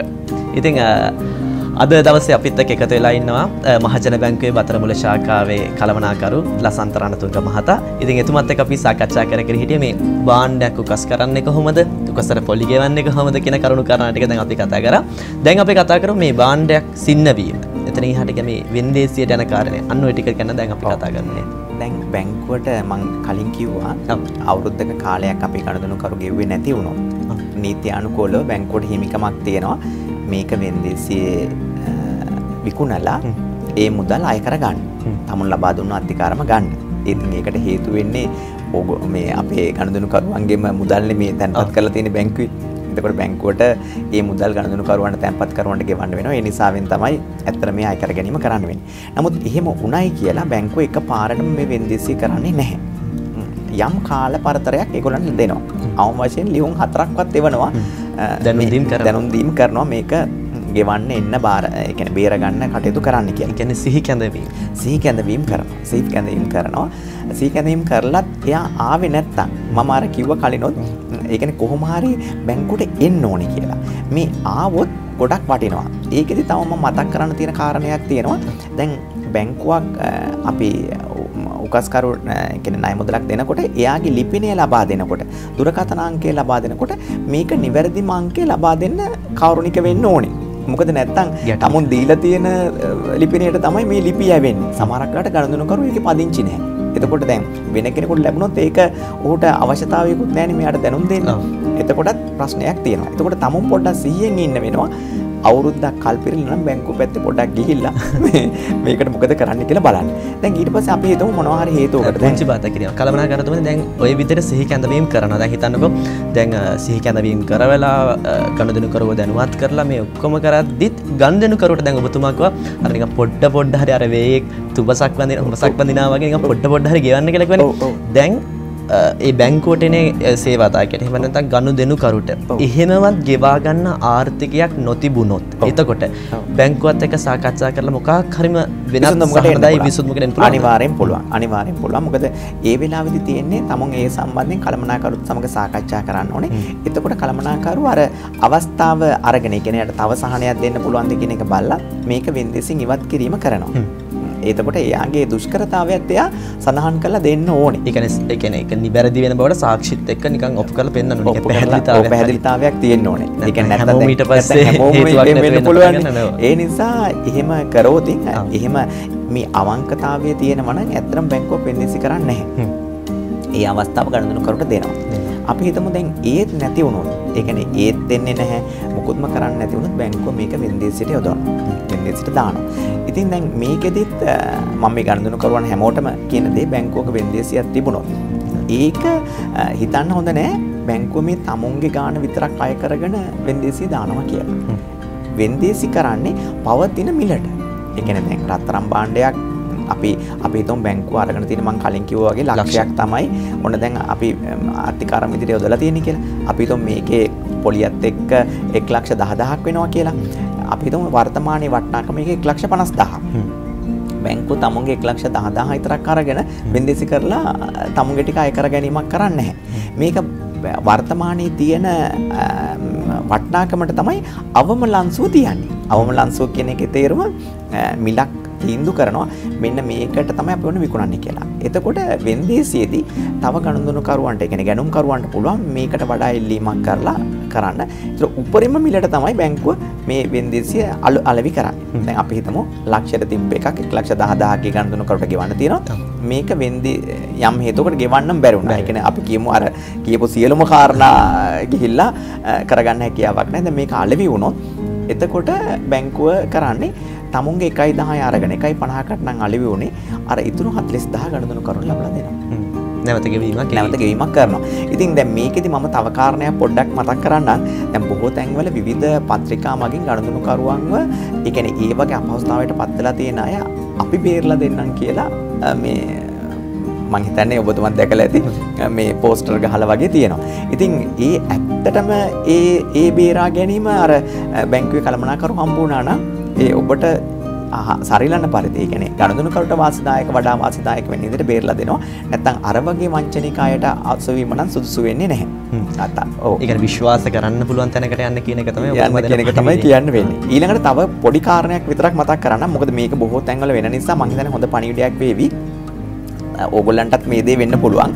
ඉතින් අද දවසේ අපිත් එක්ක එකතු වෙලා ඉන්නවා මහජන බැංකුවේ බතරමුල ශාඛාවේ කළමනාකරු ලසන්ත රණතුංග මහතා. ඉතින් එතුමත් එක්ක අපි සාකච්ඡා කරගෙන හිටියේ මේ භාණ්ඩයක් උකස් කරන්නේ කොහොමද? උකසට පොලි ගෙවන්නේ කොහොමද කියන කරුණු කාරණා ටික දැන් අපි කතා කරා. දැන් අපි කතා කරමු මේ භාණ්ඩයක් සින්නවීම. එතනින් එහාට මේ වෙන්දේසියට යන කාරණේ. අන්න ඔය ටික ගැන දැන් අපි කතා කරන්නේ. දැන් බැංකුවට මං කලින් කිව්වා අවුරුද්දක කාලයක් අපි ගනුදෙනුකරු ගෙව්වේ නැති වුණොත් නීති අනුකූලව බැංකුවට හිමිකමක් තියෙනවා මේක වෙන්දේසියේ විකුණලා ඒ මුදල් අය කරගන්න. තමුන් ලබා දුන්න අධිකාරම ගන්න. ඉතින් ඒකට හේතු වෙන්නේ මේ අපේ ගනුදෙනුකරුවන්ගේම මුදල්නේ මේ තැන්පත් කරලා තියෙන බැංකුවේ. එතකොට බැංකුවට මේ මුදල් ගනුදෙනුකරුවන්ට තැන්පත් කරවන්න ගෙවන්න වෙනවා. ඒ නිසාවෙන් තමයි ඇත්තට මේ අය කර ගැනීම කරන්න වෙන්නේ. නමුත් එහෙම උණයි කියලා බැංකුව එකපාරටම මේ වෙන්දේසි කරන්නේ නැහැ. යම් කාල පරතරයක් ඒගොල්ලන්ට දෙනවා. අවම වශයෙන් ලියුම් 4ක්වත් එවනවා. දැනුම් දීම් කරනවා මේක ගෙවන්න එන්න බාර ඒ කියන්නේ බේර ගන්න කටයුතු කරන්න කියලා. ඒ කියන්නේ සිහි කැඳවීම කරනවා. සිහි කැඳවීම කරලත් එයා ආවේ නැත්තම් මම අර කිව්ව කලිනොත් ඒ කියන්නේ කොහොම හරි බැංකුවට එන්න ඕනේ කියලා. මේ ආවොත් ගොඩක් වටිනවා. ඒකෙදි තව මම මතක් කරන්න තියෙන කාරණයක් තියෙනවා. දැන් බැංකුවක් අපි උකස්කරු කියන්නේ ණය මුදලක් දෙනකොට එයාගේ ලිපිනය ලබා දෙනකොට දුරකථන අංකය ලබා දෙනකොට මේක නිවැරදිම අංකය ලබා දෙන්න කෞරුණික වෙන්න ඕනේ. මොකද නැත්තම් තමුන් දීලා තියෙන ලිපිනයට තමයි මේ ලිපිය ඇවෙන්නේ. සමහරක් වෙලාවට ගනුදෙනුකරු ඒකේ පදිංචි නැහැ. එතකොට දැන් වෙන කෙනෙකුට ලැබුණොත් ඒක ඔහුට අවශ්‍යතාවයකුත් නැහැ නේ මෙයාට දැනුම් දෙන්න. එතකොටත් ප්‍රශ්නයක් තියෙනවා. එතකොට තමුන් පොඩ්ඩක් සිහියෙන් ඉන්න වෙනවා. අවුරුද්දක් කල් පිරෙලා නම් බැංකුව පැත්තේ පොඩ්ඩක් ගිහිල්ලා මේකට මොකද කරන්න කියලා බලන්න. දැන් ඊට පස්සේ අපි හිතමු මොනවා හරි හේතුවකට පුංචි බාතක් කියනවා. කළමනාකරතුමනි දැන් ওই විදිහට සිහි කැඳවීම කරනවා. දැන් හිතන්නකෝ දැන් සිහි කැඳවීම කරවලා ගනුදෙනුකරුව දැනුවත් කරලා මේ ඔක්කොම කරද්දිත් ගනුදෙනුකරුවට දැන් ඔබතුමා කිව්වා අර නිකන් පොඩ හරි අර වේක් තුබසක් වඳිනා වගේ නිකන් පොඩ හරි ගෙවන්න කියලා කිව්වනේ. දැන් ඒ බැංකුවට එන සේවාදායකයට එහෙම නැත්නම් ගනුදෙනුකරුට එහෙමවත් ගෙවා ගන්න ආර්ථිකයක් නොතිබුණොත් එතකොට බැංකුවත් එක්ක සාකච්ඡා කරලා මොකක් හරිම වෙනත් සහනදායි විසඳුමකට එන්න පුළුවන්. අනිවාර්යෙන් පුළුවන්. මොකද ඒ වෙලාවේදී තියෙන්නේ තමුන් ඒ සම්බන්ධයෙන් කළමනාකරුත් සමග සාකච්ඡා කරන්න ඕනේ. එතකොට කළමනාකරු අර අවස්ථාව අරගෙන ඒ කියන්නේ තව සහනයක් දෙන්න පුළුවන්ද කියන එක බලලා මේක වෙන්දෙසින් ඉවත් කිරීම කරනවා. එතකොට එයාගේ දුෂ්කරතාවයත් එයා සඳහන් කරලා දෙන්න ඕනේ. ඒ කියන්නේ ඒක නිබැරදි වෙන බවට සාක්ෂිත් එක්ක නිකන් ඔප් කරලා පෙන්නන්න ඕනේ. පැහැදිලිතාවයක් තියෙන්න ඕනේ. ඒ කියන්නේ නැත්නම් ඊට පස්සේ හේතුවක් වෙන්න පුළුවන්. ඒ නිසා එහෙම කරොත් එහෙම මේ අවංකතාවය තියෙනවා නම් ඇත්තටම බැංකුව වෙන්දෙසි කරන්නේ නැහැ. ඒ අවස්ථාව ගනුදෙනුකරුට දෙනවා. අපි හිතමු දැන් ඒත් නැති වුණොත් ඒ කියන්නේ ඒත් දෙන්නේ නැහැ මොකුත්ම කරන්නේ නැති වුණොත් බැංකුව මේක වෙන්දේසියට යොදවනවා. වෙන්දේසියට දානවා. ඉතින් දැන් මේකෙදිත් මම මේ ගනුදෙනු කරන හැමෝටම කියන දේ බැංකුවක වෙන්දේසියක් තිබුණොත් ඒක හිතන්න හොඳ නෑ බැංකුව මේ තමුන්ගේ ගාණ විතරක් අය කරගෙන වෙන්දේසිය දානවා කියලා. වෙන්දේසි කරන්නේ පවතින මිලට. ඒ කියන්නේ දැන් රත්තරන් භාණ්ඩයක් අපි හිතමු බැංකුව අරගෙන තියෙන මම කලින් කිව්වා වගේ ලක්ෂයක් තමයි ඔන්න දැන් අපි ආර්ථිකාරම විදිහට යොදලා තියෙන්නේ කියලා. අපි හිතමු මේකේ පොලියත් එක්ක 1,10,000ක් වෙනවා කියලා. අපි හිතමු වර්තමානයේ වටිනාකම මේක 1,50,000. බැංකුව තමුන්ගේ 1,10,000 විතරක් අරගෙන වෙන්දේසි කරලා තමුන්ගේ ටික අය කර ගැනීමක් කරන්නේ නැහැ. මේක වර්තමානයේ තියෙන වටිනාකමට තමයි අවම ලන්සුව තියන්නේ. අවම ලන්සුව කියන එකේ තේරුම මිලක් තීන්දුව කරනවා මෙන්න මේකට තමයි අපි ඔන්න විකුණන්නේ කියලා. එතකොට වෙන්දේසියේදී තව ගනුදෙනුකරුවන්ට ඒ කියන්නේ ගැනුම්කරුවන්ට පුළුවන් මේකට වඩා ඉල්ලීමක් කරලා කරන්න. ඒතර උපරිම මිලට තමයි බැංකුව මේ වෙන්දේසිය අලෙවි කරන්නේ. දැන් අපි හිතමු ලක්ෂයට තිබ්බ එකක් 1,10,000ක ගනුදෙනුකරුවට ගෙවන්න තියෙනවා. මේක යම් හේතුවකට ගෙවන්නම් බැරි වුණා. ඒ කියන්නේ අපි කියමු අර කියපු සියලුම කාරණා ගිහිල්ලා කරගන්න හැකියාවක් නැහැ. දැන් මේක අලෙවි වුණොත් එතකොට බැංකුව කරන්නේ තමුන්ගේ 1,10 අරගෙන 1,50කට නම් අලෙවි වුණේ අර ඉතුරු 40,000 ගනුදෙනුකරුවන්ට ලබා දෙනවා. නැවත ගෙවීමක් කරනවා. ඉතින් දැන් මේකෙදි මම තව කාරණයක් පොඩ්ඩක් මතක් කරන්නම්. දැන් බොහෝ තැන්වල විවිධ පත්‍රිකා මගින් ගනුදෙනුකරුවන්ව ඒ කියන්නේ ඒ වගේ අපහසුතාවයට පත් වෙලා තියෙන අය අපි බේරලා දෙන්නම් කියලා මේ මං හිතන්නේ ඔබතුමත් දැකලා ඇති මේ පෝස්ටර් ගහලා වගේ තියෙනවා. ඉතින් ඒ ඇත්තටම ඒ බේරා ගැනීම අර බැංකුවේ කළමනාකරු හම්බුණා නම් ඒ ඔබට සරිලන පරිදි ඒ කියන්නේ ගනුදෙනුකරුට වාසිදායක වඩා වාසිදායක වෙන විදිහට බේරලා දෙනවා. නැත්තම් අර වගේ වංචනික අයට අසවීම නම් සුදුසු වෙන්නේ නැහැ. ඔව්. ඒ කියන්නේ විශ්වාස කරන්න පුළුවන් තැනකට යන්න කියන එක තමයි කියන්න වෙන්නේ. ඊළඟට තව පොඩි කාරණයක් විතරක් මතක් කරන්නම්. මොකද මේක බොහෝ තැන්වල වෙන නිසා මං හිතන්නේ හොඳ පණිවිඩයක් වේවි. ඕගොල්ලන්ටත් මේ දේ වෙන්න පුළුවන්.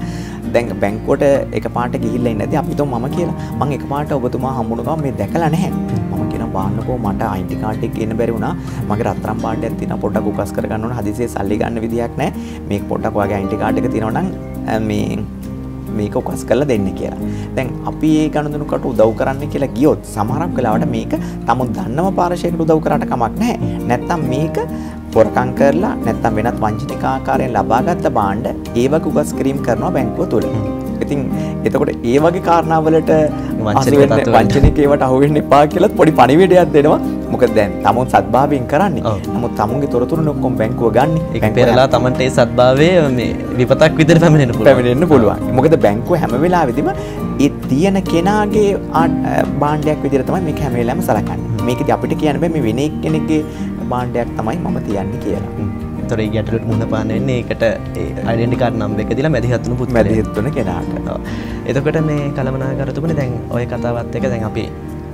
දැන් බැංකුවට එකපාරට ගිහිල්ලා ඉන්නදී අපි හිතමු මම කියලා මම එකපාරට ඔබතුමා හම්බුන ගමන් මේ දැකලා නැහැ. මම කියනවා බාන්නකෝ මට ID කාඩ් එක ගන්න බැරි වුණා. මගේ රත්තරන් භාණ්ඩයක් තියෙනවා පොඩ්ඩක් උකස් කර ගන්න ඕන. හදිසියේ සල්ලි ගන්න විදියක් නැහැ. මේක පොඩ්ඩක් ඔයාගේ ID කාඩ් එක තියෙනවා නම් මේක උකස් කරලා දෙන්න කියලා. දැන් අපි ඒ ගනුදෙනුකට උදව් කරන්න කියලා ගියොත් සමහරක් වෙලාවට මේක තමුන් දන්නම පාර්ශවයකට උදව් කරාට කමක් නැහැ. නැත්තම් මේක පොරකම් කරලා නැත්තම් වෙනත් වංචනික ආකාරයෙන් ලබාගත් භාණ්ඩ ඒ වගේ උගස් කිරීම කරනවා බැංකුව තුල. ඉතින් එතකොට ඒ වගේ කාරණාවලට වංචනිකේවට අහු වෙන්න එපා කියලා පොඩි පණිවිඩයක් දෙනවා. මොකද දැන් තමුන් සත්භාවයෙන් කරන්නේ. නමුත් තමුන්ගේ තොරතුරු ඔක්කොම බැංකුව ගන්න. ඒක පෙරලා තමන්ට ඒ සත්භාවය මේ විපතක් විදිහට පැමිණෙන්න පුළුවන්. මොකද බැංකුව හැම වෙලාවෙදිම ඒ තියෙන කෙනාගේ භාණ්ඩයක් විදිහට තමයි මේක හැම වෙලාවෙම සලකන්නේ. මේකදී අපිට කියන්න බෑ මේ වෙන එක්කෙනෙක්ගේ භාණ්ඩයක් තමයි මම තියන්නේ කියලා. ඒතොර ඒ ගැටලුවට මුහුණ පාන්න වෙන්නේ ඒකට ඒ ඩෙන්ටි කාඩ් නම්බර් එක දීලා මැදිහත් වුණු පුද්ගලයා. මැදිහත් වුණ කෙනාට. එතකොට මේ කළමනාකරතුමනේ දැන් ওই කතාවත් එක දැන් අපි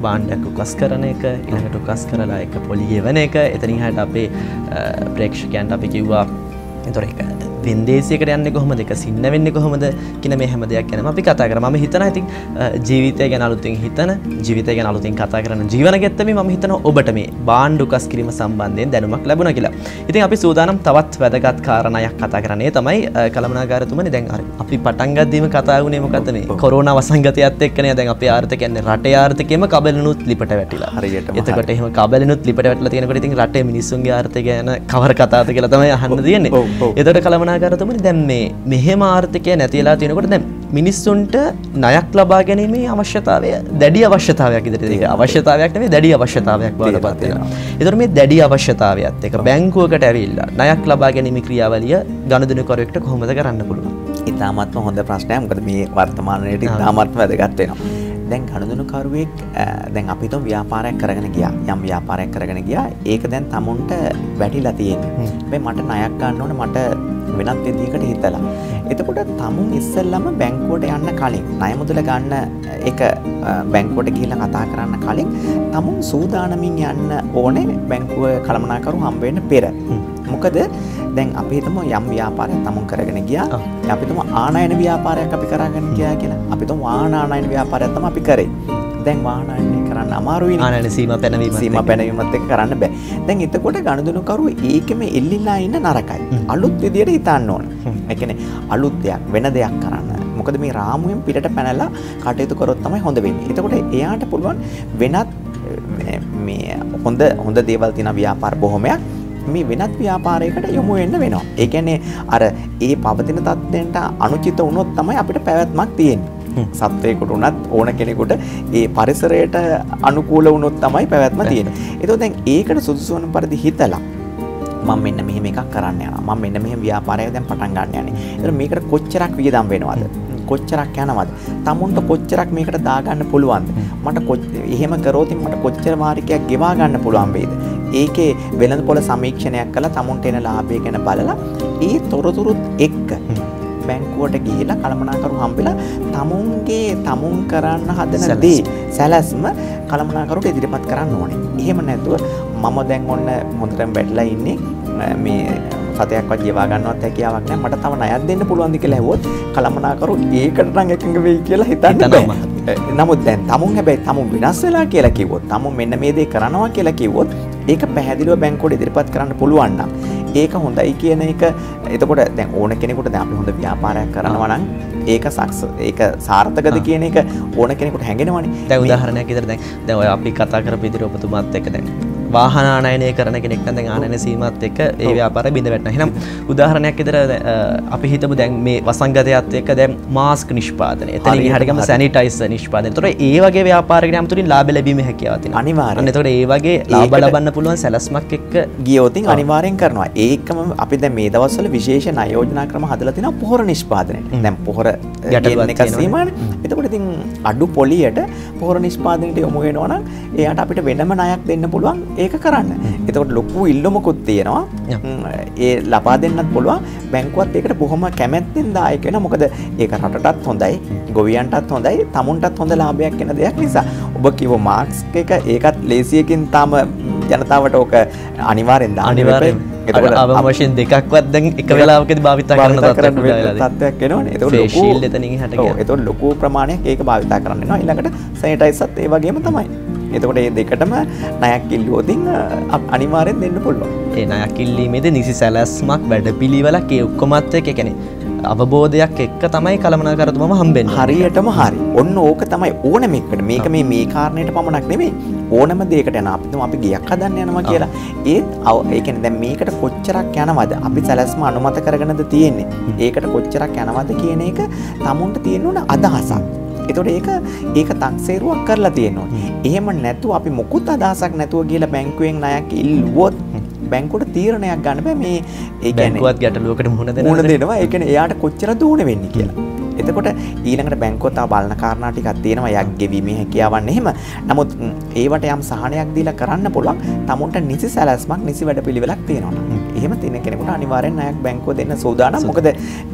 භාණ්ඩයක් උකස් කරන එක ඊළඟට උකස් කරලා එක පොලි ගෙවන එක එතනින් හැට අපේ ප්‍රේක්ෂකයන්ට අපි කිව්වා ඒතොර ඒක වෙන්දේසියකට යන්නේ කොහොමද ඒක සින්න වෙන්නේ කොහොමද කියන මේ හැම දෙයක් ගැනම අපි කතා කරා. මම හිතනවා ඉතින් ජීවිතය ගැන අලුතින් හිතන ජීවිතය ගැන අලුතින් කතා කරන ජීවන ගැත්තමේ මම හිතනවා ඔබට මේ භාණ්ඩ උකස් කිරීම සම්බන්ධයෙන් දැනුමක් ලැබුණා කියලා. ඉතින් අපි සූදානම් තවත් වැදගත් කාරණයක් කතා කරන්නේ තමයි කළමනාකාරතුමනි දැන් අපි පටන් ගද්දීම කතා වුණේ මොකද්ද මේ කොරෝනා වසංගතයත් එක්කනේ දැන් අපේ ආර්ථිකය කියන්නේ රටේ ආර්ථිකයම කබලිනුත් ලිපට වැටිලා. හරියටම. එතකොට එහෙම කබලිනුත් ලිපට වැටලා තියෙනකොට ඉතින් රටේ මිනිස්සුන්ගේ ආර්ථිකය ගැන කවර කතාවද කියලා තමයි අහන්න තියෙන්නේ. එතකොට කළමනාකාරතුමනි දැන් මේ මෙහෙම ආර්ථිකය නැතිලා තියෙනකොට දැන් මිනිස්සුන්ට ණයක් ලබා ගැනීමේ අවශ්‍යතාවය දැඩි අවශ්‍යතාවයක් ඉදිරියට ඒක අවශ්‍යතාවයක් නෙවෙයි දැඩි අවශ්‍යතාවයක් බවට පත් වෙනවා. ඒතකොට මේ දැඩි අවශ්‍යතාවයත් එක්ක බැංකුවකට ඇවිල්ලා ණයක් ලබා ගැනීමේ ක්‍රියාවලිය ගනුදෙනුකරුවෙක්ට කොහොමද කරන්න පුළුවන්? ඉතාමත්ම හොඳ ප්‍රශ්නයක්. මොකද මේ වර්තමානයේදී ඉතාමත්ම වැදගත් වෙනවා. දැන් ගනුදෙනුකරුවෙක් දැන් අපි හිතමු ව්‍යාපාරයක් කරගෙන ගියා. යම් ව්‍යාපාරයක් කරගෙන ගියා. ඒක දැන් තමුන්ට වැටිලා තියෙන්නේ. හැබැයි මට ණයක් ගන්න ඕනේ මට වෙනත් විදිහකට හිතලා. එතකොට තමුන් ඉස්සෙල්ලම බැංකුවට යන්න කලින් ණය මුදල ගන්න එක බැංකුවට ගිහිල්ලා කතා කරන්න කලින් තමුන් සූදානමින් යන්න ඕනේ බැංකුව කළමනාකරු හම්බ වෙන්න පෙර. මොකද දැන් අපි හිතමු යම් ව්‍යාපාරයක් තමුන් කරගෙන ගියා. අපි හිතමු ආනයන ව්‍යාපාරයක් අපි කරගෙන ගියා කියලා. අපි හිතමු ආනයන ව්‍යාපාරයක් තමයි අපි කරේ. දැන් වාහනයන්නේ කරන්න අමාරුයි. ආනයන සීමා පැනවීමත් එක්ක කරන්න බෑ. දැන් එතකොට ගනුදෙනුකරුවෝ ඒකෙම එල්ලිලා ඉන්න නරකයි. අලුත් විදියට හිතන්න ඕන. ඒ කියන්නේ අලුත් දෙයක් වෙන දෙයක් කරන්න. මොකද මේ රාමුවෙන් පිටට පැනලා කටයුතු කරොත් තමයි හොඳ වෙන්නේ. එතකොට එයාට පුළුවන් වෙනත් මේ හොඳ දේවල් තියෙන ව්‍යාපාර බොහොමයක් මේ වෙනත් ව්‍යාපාරයකට යොමු වෙන්න වෙනවා. ඒ කියන්නේ අර ඒ පවතින තත්ත්වයන්ට අනුචිත වුණොත් තමයි අපිට පැවැත්මක් තියෙන්නේ. සත්වයකට උනත් ඕන කෙනෙකුට ඒ පරිසරයට අනුකූල වුණොත් තමයි පැවැත්ම තියෙන්නේ. ඒතකොට දැන් ඒකට සුදුසු වන පරිදි හිතලා මම මෙන්න මෙහෙම එකක් කරන්න යනවා. මම මෙන්න මෙහෙම ව්‍යාපාරයක් දැන් පටන් ගන්න යන්නේ. ඒතර මේකට කොච්චරක් වියදම් වෙනවද? කොච්චරක් යනවද? තමුන්ට කොච්චරක් මේකට දාගන්න පුළුවන්ද? මට එහෙම කරොත් මට කොච්චර වාරිකයක් ගෙවා ගන්න පුළුවන් වේද? ඒකේ වෙළඳපොළ සමීක්ෂණයක් කළා තමුන්ට එන ලාභය ගැන බලලා ඒ තොරතුරුත් එක්ක බැංකුවට ගිහිලා කළමනාකරු හම්බෙලා තමුන් කරන්න හදන දේ සැලැස්ම කළමනාකරුට ඉදිරිපත් කරන්න ඕනේ. එහෙම නැතුව මම දැන් ඔන්න හොඳටම වැටලා ඉන්නේ මේ සතයක්වත් ගෙවා ගන්නවත් හැකියාවක් නැහැ. මට තව ණයක් දෙන්න පුළුවන්ද කියලා ඇහුවොත් කළමනාකරු ඒකට නම් එකඟ වෙයි කියලා හිතන්න බෑ. නමුත් දැන් තමුන් විනාශ වෙලා කියලා කිව්වොත් තමුන් මෙන්න මේ දේ කරනවා කියලා කිව්වොත් ඒක පැහැදිලිව බැංකුවට ඉදිරිපත් කරන්න පුළුවන් නම් ඒක හොඳයි කියන එක. එතකොට දැන් ඕන කෙනෙකුට දැන් අපි හොඳ ව්‍යාපාරයක් කරනවා නම් ඒක සාර්ථකද කියන එක ඕන කෙනෙකුට හැඟෙනවනේ. දැන් උදාහරණයක් විදිහට දැන් ඔය අපි කතා කරපු විදිහට ඔබතුමාත් එක්ක දැන් වාහන ආනයනය කරන කෙනෙක් නම් දැන් ආනයන සීමාවත් එක්ක ඒ ව්‍යාපාරය බිඳ වැටෙනවා. එහෙනම් උදාහරණයක් විදිහට අපි හිතමු දැන් මේ වසංගතයත් එක්ක දැන් මාස්ක් නිෂ්පාදනය. එතනින් එහාට ගම සැනිටයිසර් නිෂ්පාදනය. ඒතකොට ඒ වගේ ව්‍යාපාරයකට අමුතුලින් ලාභ ලැබීමේ හැකියාවක් තියෙනවා. අනිවාර්යයෙන්. එතකොට ඒ වගේ ලාභ ලබන්න පුළුවන් සැලැස්මක් එක්ක ගියොත් අනිවාර්යෙන් කරනවා. ඒකම අපි දැන් මේ දවස්වල විශේෂ ණයෝජනා ක්‍රම හදලා තිනවා පොහොර නිෂ්පාදනයට. දැන් පොහොර ගැටලුවක් එක සීමානේ. එතකොට ඉතින් අඩු පොලියට පොහොර නිෂ්පාදනයට යොමු වෙනවා නම් එයාට අපිට වෙනම ණයක් දෙන්න පුළුවන් ඒක කරන්න. එතකොට ලොකු ඉල්ලුමකුත් තියෙනවා. ඒ ලබා දෙන්නත් පුළුවන්. බැංකුවත් ඒකට බොහොම කැමැත්තෙන් දායක වෙනවා. මොකද ඒක රටටත් හොඳයි, ගොවියන්ටත් හොඳයි, තමුන්ටත් හොඳ ලාභයක් වෙන දෙයක් නිසා. ඔබ කිව්ව මාස්ක් එක ඒකත් ලේසියකින් තාම ජනතාවට ඕක අනිවාර්යෙන් දාන්න වෙනවා. එතකොට අවමෂන් දෙකක්වත් දැන් එක වෙලාවකදී භාවිත කරන තත්ත්වයක් එනවනේ. එතකොට ලොකු ෂීල්ඩ් එතනින් එහාට ගියා. එතකොට ලොකු ප්‍රමාණයක් ඒක භාවිත කරන්න වෙනවා. ඊළඟට සැනිටයිසර්ත් ඒ වගේම තමයි. එතකොට මේ දෙකටම ණයක් ඉල්ලුවොතින් අනිවාර්යෙන් දෙන්න පුළුවන්. ඒ ණයක් ඉල්ලීමේදී නිසි සැලැස්මක් වැඩපිළිවෙලක් ඒ ඔක්කොමත් එක්ක කියන්නේ අවබෝධයක් එක්ක තමයි කළමනාකරුතුමම හම්බෙන්නේ. හරියටම හරි. ඔන්න ඕක තමයි ඕනම එකට. මේක මේ කාරණේට පමණක් නෙමෙයි. ඕනම දෙයකට යන අපි ගියක් හදන්න යනවා කියලා. ඒ කියන්නේ දැන් මේකට කොච්චරක් යනවද? අපි සැලැස්ම අනුමත කරගෙනද තියෙන්නේ. ඒකට කොච්චරක් යනවද කියන එක තමුන්ට තියෙන්න ඕන අදහසක්. එතකොට ඒක තක්සේරුවක් කරලා තියෙනවා. එහෙම නැතුව අපි මොකුත් අදහසක් නැතුව ගිහලා බැංකුවෙන් ණයක් ඉල්ලුවොත් බැංකුවට තීරණයක් ගන්න බෑ මේ ඒ කියන්නේ බැංකුවත් ගැටලුවකට මුහුණ දෙනවා. ඒ කියන්නේ එයාට කොච්චර දුණ වෙන්නේ කියලා. එතකොට ඊළඟට බැංකුව තව බලන කාරණා ටිකක් තියෙනවා. යක් ගෙවීමේ හැකියාවන් එහෙම. නමුත් ඒවට යම් සහනයක් දීලා කරන්න පුළුවන්. තමුන්ට නිසි සැලැස්මක් නිසි වැඩපිළිවෙලක් තියෙනවා. එහෙම තියෙන කෙනෙකුට අනිවාර්යෙන් ණයක් බැංකුව දෙන්න සූදානම්. මොකද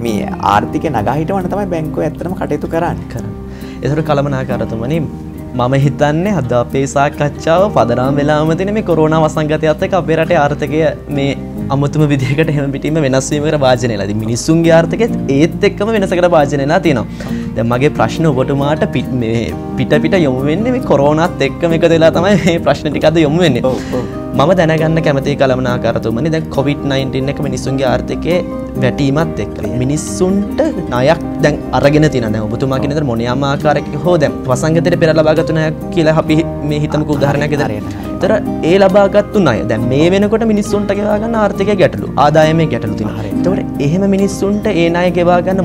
මේ ආර්ථිකය නගා හිටවන්න තමයි බැංකුව ඇත්තටම කටයුතු කරන්නේ. එතකොට කළමනාකරුතුමනි මම හිතන්නේ අද අපේ සාකච්ඡාව පදනම් වෙලාම තියෙන මේ කොරෝනා වසංගතයත් එක්ක අපේ රටේ ආර්ථිකය මේ අමුතුම විදිහකට එහෙම පිටින්ම වෙනස් වීමකට වාජනය වෙලා. ඉතින් මිනිස්සුන්ගේ ආර්ථිකයත් ඒත් එක්කම වෙනසකට වාජනය වෙලා තියෙනවා. දැන් මගේ ප්‍රශ්න ඔබතුමාට පිට යොමු වෙන්නේ මේ කොරෝනාත් එක්කම එකතු වෙලා තමයි මේ ප්‍රශ්න ටික අද යොමු වෙන්නේ. මම දැනගන්න කැමතියි කළමනාකරුතුමනි දැන් COVID-19 එක මිනිස්සුන්ගේ ආර්ථිකයේ වැටීමත් එක්ක මිනිස්සුන්ට ණයක් දැන් අරගෙන තියෙනවා. දැන් ඔබතුමා කියන දේ මොනියම් ආකාරයක හෝ දැන් වසංගතයට පෙර ලබාගත්තු ණයක් කියලා අපි මේ හිතමුකෝ උදාහරණයක් විදිහට. ඒතර ඒ ලබාගත්තු ණය දැන් මේ වෙනකොට මිනිස්සුන්ට ගෙවා ගන්න ආර්ථිකයේ ගැටලු, ආදායමේ ගැටලු තියෙනවා. ඒතකොට එහෙම මිනිස්සුන්ට ඒ ණය ගෙවා ගන්න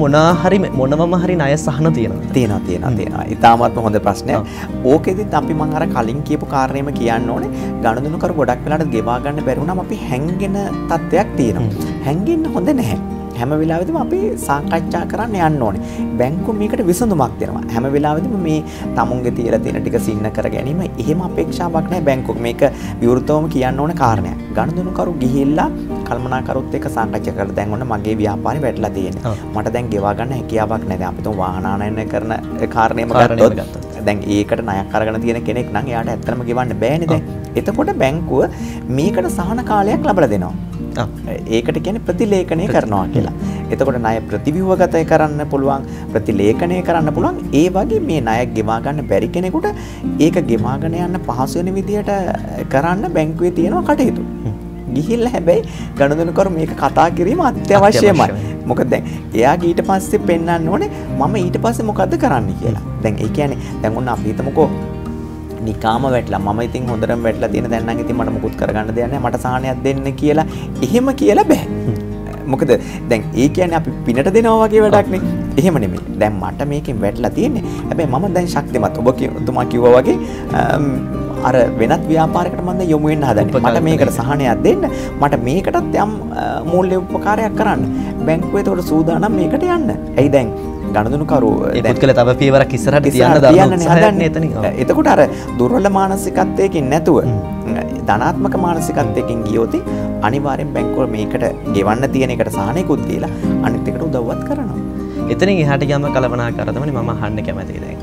මොනවම හරි ණය සහන තියෙනවා. තියෙනවා. ඉතාමත්ම හොඳ ප්‍රශ්නයක්. ඕකෙදිත් අපි මම අර කලින් කියපු කාරණේම කියන්න ඕනේ. ගණදුණු කර ගොඩක් වෙලාට ගෙවා ගන්න බැරි වුණාම අපි හැංගෙන තත්ත්වයක් තියෙනවා. හැංගෙන්න හොඳ නැහැ. හැම වෙලාවෙදිම අපි සාකච්ඡා කරන්න යන්න ඕනේ. බැංකුව මේකට විසඳුමක් දෙනවා. හැම වෙලාවෙදිම මේ තමුන්ගේ තියලා තියෙන ටික සින්න කර ගැනීම එහෙම අපේක්ෂාවක් නැහැ බැංකුවක. මේක විවෘතවම කියන්න ඕන කාරණයක්. ගණදුණුකරු ගිහිල්ලා කල්පනාකරුත් එක්ක සාකච්ඡා කරලා දැන් ඔන්න මගේ ව්‍යාපාරේ වැටලා තියෙනවා. මට දැන් ගෙවා ගන්න හැකියාවක් නැහැ. දැන් අපි තුන් වාහන ආනයනය කරන කාරණේම ගත්තොත් දැන් ඒකට ණයක් අරගෙන තියෙන කෙනෙක් නම් එයාට ඇත්තටම ගෙවන්න බෑනේ දැන්. එතකොට බැංකුව මේකට සහන කාලයක් ලබා දෙනවා. ඒකට කියන්නේ ප්‍රතිලේඛනය කරනවා කියලා. එතකොට ණය ප්‍රතිව්‍යුහගතය කරන්න පුළුවන්, ප්‍රතිලේඛනය කරන්න පුළුවන්. ඒ වගේ මේ ණය ගෙවා ගන්න බැරි කෙනෙකුට ඒක ගෙවාගෙන යන්න පහසු වෙන විදියට කරන්න බැංකුවේ තියෙනවා කටයුතු. ගිහිල්ලා හැබැයි ගණදුණුකරු මේක කතා කිරීම අත්‍යවශ්‍යමයි. මොකද දැන් එයාගේ ඊට පස්සේ පෙන්වන්න ඕනේ මම ඊට පස්සේ මොකද්ද කරන්න කියලා. දැන් ඒ කියන්නේ දැන් ඔන්න අපි හිතමුකෝ නිකාම වැටලා මම ඉතින් හොඳටම වැටලා තියෙන දැන් නම් ඉතින් මට මුකුත් කරගන්න දෙයක් නැහැ මට සාහනයක් දෙන්න කියලා එහෙම කියලා බෑ. මොකද දැන් ඒ කියන්නේ අපි පිනට දෙනවා වගේ වැඩක් නේ. එහෙම නෙමෙයි. දැන් මට මේකෙන් වැටලා තියෙන්නේ. හැබැයි මම දැන් ශක්තිමත්. ඔබතුමා කිව්වා වගේ අර වෙනත් ව්‍යාපාරයකට මම දැන් යොමු වෙන්න හදන්නේ. මට මේකට සහනයක් දෙන්න. මට මේකටත් යම් මූල්‍ය උපකාරයක් කරන්න. බැංකුවේ ඒකට සූදානම් මේකට යන්න. ඇයි දැන් ගණදුනුකරු පුද්ගල තව පියවරක් ඉස්සරහට තියන්න දාන්න එතනින්. එතකොට අර දුර්වල මානසිකත්වයකින් නැතුව ධනාත්මක මානසිකත්වයකින් ගියොත් අනිවාර්යෙන් බැංකුව මේකට ගෙවන්න තියෙන එකට සහනයකුත් දීලා අනිත් එකට උදව්වත් කරනවා. එතනින් එහාට ගියාම කලබනාකාර තමයි මම අහන්න කැමතියි දැන්.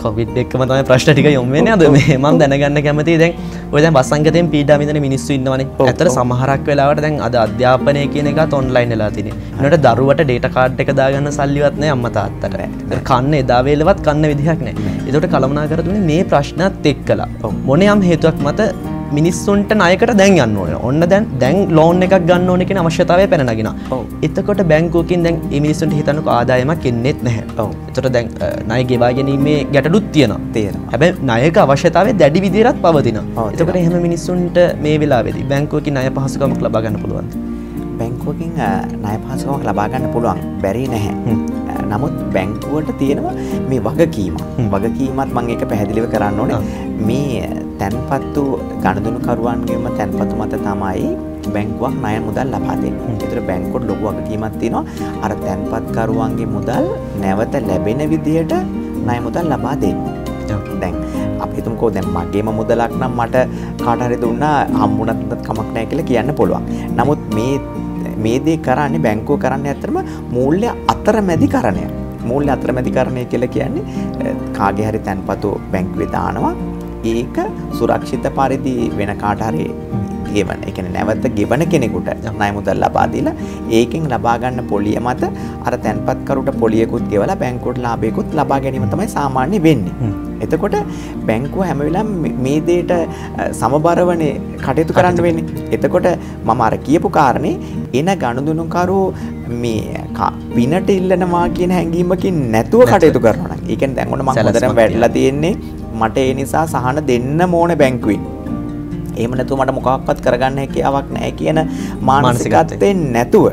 කොවිඩ් එක්කම තමයි ප්‍රශ්න ටික යොමු වෙන්නේ අද මේ මම දැනගන්න කැමතියි දැන් ඔය දැන් වසංගතයෙන් පීඩා විඳින මිනිස්සු ඉන්නවනේ. ඇත්තට සමහරක් වෙලාවට දැන් අද අධ්‍යාපනය කියන එකත් ඔන්ලයින් වෙලා තියෙනවා. ඒනට දරුවට ඩේටා කාඩ් එක දාගන්න සල්ලිවත් නැහැ අම්මා තාත්තට. කන්න එදා වේලවත් කන්න විදිහක් නැහැ. ඒකට කලමනාකර දුන්නේ මේ ප්‍රශ්නත් එක්කලා. මොනියම් හේතුවක් මත මිනිස්සුන්ට ණයකට දැන් යන්න ඕනේ. ඔන්න දැන් ලෝන් එකක් ගන්න ඕනේ කියන අවශ්‍යතාවය පැන නගිනවා. එතකොට බැංකුවකින් දැන් මේ මිනිස්සුන්ට හිතන්නකෝ ආදායමක් එන්නේත් නැහැ. එතකොට දැන් ණය ගෙවා ගැනීමේ ගැටලුත් තියෙනවා. හැබැයි ණයක අවශ්‍යතාවය දැඩි විදිහට පවතිනවා. එතකොට එහෙම මිනිස්සුන්ට මේ වෙලාවේදී බැංකුවකින් ණය පහසුකමක් ලබා ගන්න පුළුවන්ද? බැංකුවකින් ණය පහසුකමක් ලබා ගන්න පුළුවන්. බැරි නැහැ. නමුත් බැංකුවට තියෙනවා මේ වගකීම. වගකීමත් මම ඒක පැහැදිලිව කරන්න ඕනේ. මේ තැන්පත්තු ගණදුනුකරුවන්ගේම තැන්පතු මත තමයි බැංකුවක් ණය මුදල් ලබා දෙන්නේ. ඒතර බැංකුවට ලොකු වගකීමක් තියෙනවා. අර තැන්පත්කරුවන්ගේ මුදල් නැවත ලැබෙන විදියට ණය මුදල් ලබා දෙන්න. දැන් අපි හිතමුකෝ දැන් මගේම මුදලක් නම් මට කාට හරි දුන්නා හම්බුණත් කමක් නැහැ කියලා කියන්න පුළුවන්. නමුත් මේ දේ කරන්නේ බැංකුව කරන්නේ ඇත්තටම මූල්‍ය අතරමැදිකරණය. මූල්‍ය අතරමැදිකරණය කියලා කියන්නේ කාගේ හරි තැන්පතු බැංකුවේ දානවා. ඒක සුරක්ෂිත පරිදි වෙන කාට හරි ගෙවන. ඒ කියන්නේ නැවත ගෙවන කෙනෙකුට ණය මුදල් ලබා දීලා ඒකෙන් ලබා ගන්න පොලිය මත අර තැන්පත්කරුට පොලියකුත් ගෙවලා බැංකුවට ලාභයකුත් ලබා ගැනීම තමයි සාමාන්‍ය වෙන්නේ. එතකොට බැංකුව හැම වෙලාවෙම මේ දෙයට සමබරවනේ කටයුතු කරන්න වෙන්නේ. එතකොට මම අර කියපු කාරණේ එන ගනුදෙනුකරු මේ පිනට ඉල්ලනවා කියන හැඟීමකින් නැතුව කටයුතු කරනවා නම් ඒ කියන්නේ දැන් ඔන්න මම හොඳටම වැඩිලා තියෙන්නේ මට ඒ නිසා සහන දෙන්න ඕනේ බැංකුවෙන්. එහෙම නැතුව මට මොකක්වත් කරගන්න හැකියාවක් නැහැ කියන මානසිකත්වයෙන් නැතුව